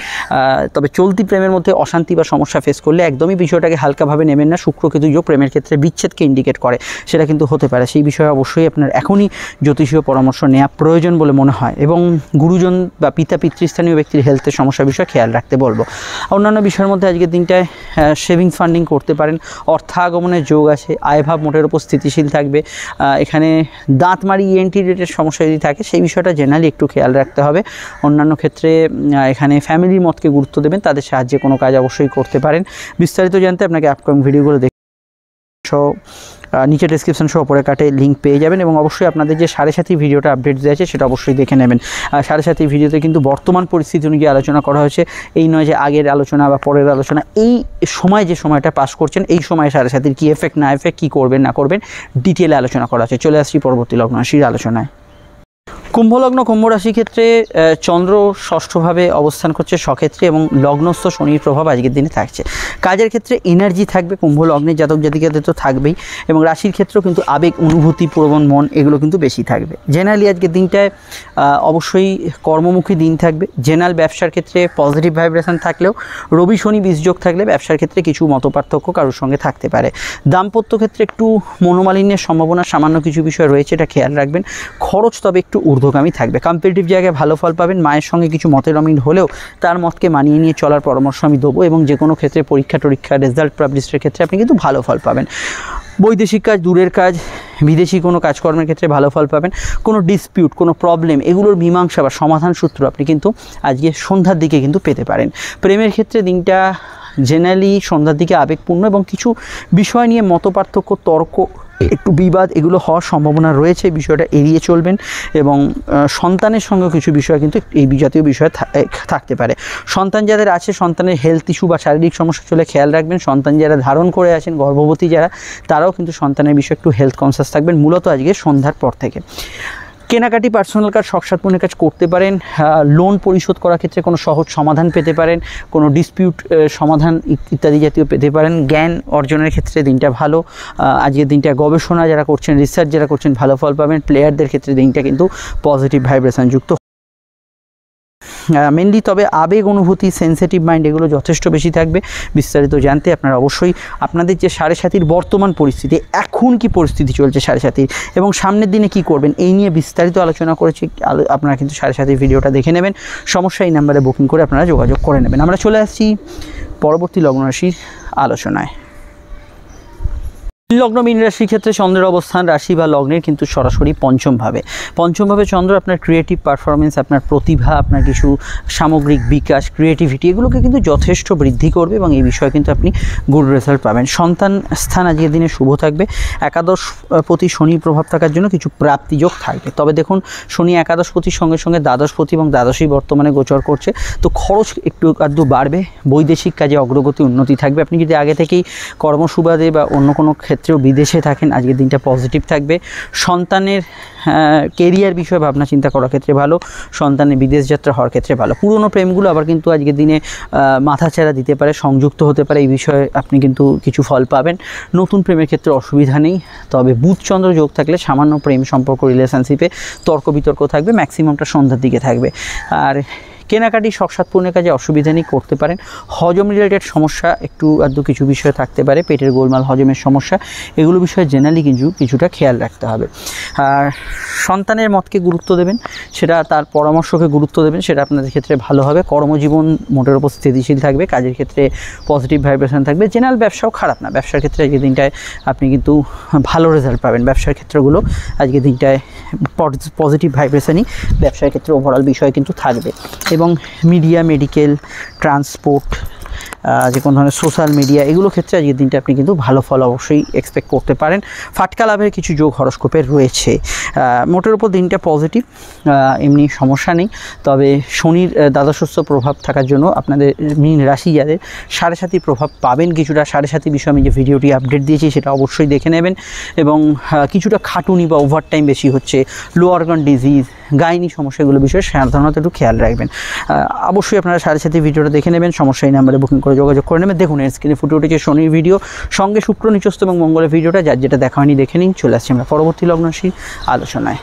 তবে চলতি প্রেমের মধ্যে অশান্তি বা সমস্যা ফেস করলে একদমই বিষয়টাকে হালকাভাবে নেবেন না। শুক্রকেতু যোগ প্রেমের ক্ষেত্রে বিচ্ছেদকে ইন্ডিকেট করে, সেটা কিন্তু হতে পারে। সেই বিষয়ে অবশ্যই আপনার এখনই জ্যোতিষীয় পরামর্শ নেওয়া প্রয়োজন বলে মনে হয় এবং গুরুজন বা পিতা পিতৃস্থানীয় ব্যক্তির হেলথের সমস্যা বিষয়ে খেয়াল রাখতে বলবো। অন্যান্য বিষয়ের মধ্যে আজকের দিনটায় সেভিংস ফান্ডিং করতে পারেন, অর্থাগমনের যোগ আছে, আয়ভাব মোটের উপর স্থিতিশীল থাকবে। এখানে দাঁতমারি, ইএনটি রিলেটেড সমস্যা যদি থাকে সেই বিষয়টা জেনারেলি একটু খেয়াল রাখতে হবে। অন্যান্য ক্ষেত্রে এখানে ফ্যামিলির মতকে গুরুত্ব দেবেন, তাদের সাহায্যে কোনো কাজ অবশ্যই করতে পারেন। বিস্তারিত জানতে আপনাকে আপকামিং ভিডিওগুলো দেখে নিচে ডেসক্রিপশন সহ ওপরে কাটে লিঙ্ক পেয়ে যাবেন এবং অবশ্যই আপনাদের যে 7.5 ভিডিওটা আপডেট দেওয়া আছে সেটা অবশ্যই দেখে নেবেন। 7.5 ভিডিওতে কিন্তু বর্তমান পরিস্থিতি অনুযায়ী আলোচনা করা হয়েছে, এই নয় যে আগের আলোচনা বা পরের আলোচনা। এই সময় যে সময়টা পাস করছেন এই সময়ে 7.5 কী এফেক্ট না এফেক্ট, কী করবেন না করবেন ডিটেলে আলোচনা করা আছে। চলে আসছি পরবর্তী লগ্ন রাশির আলোচনায়। কুম্ভলগ্ন, কুম্ভ রাশির ক্ষেত্রে চন্দ্র ষষ্ঠভাবে অবস্থান করছে স্বক্ষেত্রে এবং লগ্নস্থ শনির প্রভাব আজকের দিনে থাকছে। কাজের ক্ষেত্রে এনার্জি থাকবে, কুম্ভ লগ্নের জাতক জাতিকাদের তো থাকবেই এবং রাশির ক্ষেত্রেও কিন্তু আবেগ, অনুভূতি, প্রবণ মন এগুলো কিন্তু বেশি থাকবে। জেনারেলি আজকের দিনটায় অবশ্যই কর্মমুখী দিন থাকবে। জেনারেল ব্যবসার ক্ষেত্রে পজিটিভ ভাইব্রেশন থাকলেও রবি শনি বীজযোগ থাকলে ব্যবসার ক্ষেত্রে কিছু মতপার্থক্য কারোর সঙ্গে থাকতে পারে। দাম্পত্য ক্ষেত্রে একটু মনোমালিন্যের সম্ভাবনা সামান্য কিছু বিষয় রয়েছে, এটা খেয়াল রাখবেন। খরচ তবে একটু ঊর্ধ্বগামী থাকবে। কম্পিটিটিভ জায়গায় ভালো ফল পাবেন। মায়ের সঙ্গে কিছু মতের অমিল হলেও তার মতকে মানিয়ে নিয়ে চলার পরামর্শ আমি দেবো এবং যে কোনো ক্ষেত্রে পরীক্ষা টরীক্ষা, রেজাল্ট পাবলিশের ক্ষেত্রে আপনি কিন্তু ভালো ফল পাবেন। বৈদেশিক কাজ, দূরের কাজ, বিদেশি কোনো কাজকর্মের ক্ষেত্রে ভালো ফল পাবেন। কোনো ডিসপিউট, কোনো প্রবলেম এগুলোর মীমাংসা বা সমাধান সূত্র আপনি কিন্তু আজকে সন্ধ্যার দিকে কিন্তু পেতে পারেন। প্রেমের ক্ষেত্রে দিনটা জেনারেলি সন্ধ্যার দিকে আবেগপূর্ণ এবং কিছু বিষয় নিয়ে মতপার্থক্য, তর্ক, একটু বিবাদ এগুলো হওয়ার সম্ভাবনা রয়েছে, বিষয়টা এড়িয়ে চলবেন এবং সন্তানের সঙ্গেও কিছু বিষয় কিন্তু এই জাতীয় বিষয় থাকতে পারে। সন্তান যাদের আছে, সন্তানের হেলথ ইস্যু বা শারীরিক সমস্যা চলে খেয়াল রাখবেন। সন্তান যারা ধারণ করে আছেন, গর্ভবতী যারা, তারাও কিন্তু সন্তানের বিষয়ে একটু হেলথ কনসিয়াস থাকবেন মূলত আজকে সন্ধ্যার পর থেকে। কেনাকাটি, পার্সোনাল কাজ, শখ সাধনের কাজ করতে পারেন। লোন পরিশোধ করার ক্ষেত্রে কোনো সহজ সমাধান পেতে পারেন, কোনো ডিসপিউট সমাধান ইত্যাদি জাতীয় পেতে পারেন। জ্ঞান অর্জনের ক্ষেত্রে দিনটা ভালো। আজকের দিনটা গবেষণা যারা করছেন, রিসার্চ যারা করছেন ভালো ফল পাবেন। প্লেয়ারদের ক্ষেত্রে দিনটা কিন্তু পজিটিভ ভাইব্রেশন যুক্ত মেনলি। তবে আবেগ, অনুভূতি, সেন্সিটিভ মাইন্ড এগুলো যথেষ্ট বেশি থাকবে। বিস্তারিত জানতে আপনারা অবশ্যই আপনাদের যে 7.5 বর্তমান পরিস্থিতি, এখন কি পরিস্থিতি চলছে 7.5 এবং সামনের দিনে কি করবেন এই নিয়ে বিস্তারিত আলোচনা করেছি। আপনারা কিন্তু 7.5 ভিডিওটা দেখে নেবেন। সমস্যা এই নাম্বারে বুকিং করে আপনারা যোগাযোগ করে নেবেন। আমরা চলে আসছি পরবর্তী লগ্ন রাশির আলোচনায়। লগ্ন মীন রাশির ক্ষেত্রে চন্দ্রের অবস্থান রাশি বা লগ্নের কিন্তু সরাসরি পঞ্চমভাবে চন্দ্র আপনার ক্রিয়েটিভ পারফরমেন্স, আপনার প্রতিভা, আপনার কিছু সামগ্রিক বিকাশ, ক্রিয়েটিভিটি এগুলোকে কিন্তু যথেষ্ট বৃদ্ধি করবে এবং এই বিষয়ে কিন্তু আপনি গুড রেজাল্ট পাবেন। সন্তান স্থান আজকের দিনে শুভ থাকবে। একাদশপতি শনির প্রভাব থাকার জন্য কিছু প্রাপ্তিযোগ থাকবে। তবে দেখুন শনি একাদশপতির সঙ্গে সঙ্গে দ্বাদশপতি এবং দ্বাদশই বর্তমানে গোচর করছে, তো খরচ একটু আধটু বাড়বে। বৈদেশিক কাজে অগ্রগতি, উন্নতি থাকবে। আপনি যদি আগে থেকেই কর্মসুবাদে বা অন্য কোনো ক্ষেত্রেও বিদেশে থাকেন আজকের দিনটা পজিটিভ থাকবে। সন্তানের কেরিয়ার বিষয়ে ভাবনা চিন্তা করার ক্ষেত্রে ভালো। সন্তানের বিদেশ যাত্রা হওয়ার ক্ষেত্রে ভালো। পুরনো প্রেমগুলো আবার কিন্তু আজকের দিনে মাথাচাড়া দিতে পারে, সংযুক্ত হতে পারে, এই বিষয়ে আপনি কিন্তু কিছু ফল পাবেন। নতুন প্রেমের ক্ষেত্রে অসুবিধা নেই, তবে বুধ চন্দ্র যোগ থাকলে সামান্য প্রেম সম্পর্ক, রিলেশনশিপে তর্ক বিতর্ক থাকবে, ম্যাক্সিমামটা সন্ধ্যার দিকে থাকবে। আর কেনাকাটি, শখ সাধ পূরণের কাজে অসুবিধা নেই, করতে পারেন। হজম রিলেটেড সমস্যা একটু আধটু কিছু বিষয় থাকতে পারে, পেটের গোলমাল, হজমের সমস্যা এগুলো বিষয়ে জেনারেলি কিছুটা খেয়াল রাখতে হবে। আর সন্তানের মতকে গুরুত্ব দেবেন, সেটা তার পরামর্শকে গুরুত্ব দেবেন, সেটা আপনাদের ক্ষেত্রে ভালো হবে। কর্মজীবন মোটের উপর স্থিতিশীল থাকবে, কাজের ক্ষেত্রে পজিটিভ ভাইব্রেশন থাকবে। জেনারেল ব্যবসাও খারাপ না, ব্যবসার ক্ষেত্রে আজকের দিনটায় আপনি কিন্তু ভালো রেজাল্ট পাবেন। ব্যবসার ক্ষেত্রগুলো আজকের দিনটায় পজিটিভ ভাইব্রেশনই ব্যবসার ক্ষেত্রে ওভারঅল বিষয় কিন্তু থাকবে। এবং মিডিয়া, মেডিকেল, ট্রান্সপোর্ট, যে কোনো ধরনের সোশ্যাল মিডিয়া এগুলো ক্ষেত্রে আজকের দিনটা আপনি কিন্তু ভালো ফল অবশ্যই এক্সপেক্ট করতে পারেন। ফাটকা লাভের কিছু যোগ হরস্কোপের রয়েছে। মোটের উপর দিনটা পজিটিভ, এমনি সমস্যা নেই। তবে শনির দ্বাদশস্থ প্রভাব থাকার জন্য আপনাদের মীন রাশি যাদের 7.5 প্রভাব পাবেন কিছুটা। 7.5 বিষয়ে আমি যে ভিডিওটি আপডেট দিয়েছি সেটা অবশ্যই দেখে নেবেন। এবং কিছুটা খাটুনি বা ওভারটাইম বেশি হচ্ছে, লো অর্গান ডিজিজ, গাইনি সমস্যাগুলো বিষয়ে সাধারণত একটু খেয়াল রাখবেন। অবশ্যই আপনারা 7.5 ভিডিওটা দেখে নেবেন, সমস্যা এই নাম্বারে বুকিং করে যোগাযোগ করে নেবেন। দেখুন স্ক্রিনে ফুটে উঠেছে শনির ভিডিও, সঙ্গে শুক্র নিচস্থ এবং মঙ্গলের ভিডিওটা, যার যেটা দেখা হয়নি দেখে নিন। চলে আসছি আমরা পরবর্তী লগ্ন রাশির আলোচনায়।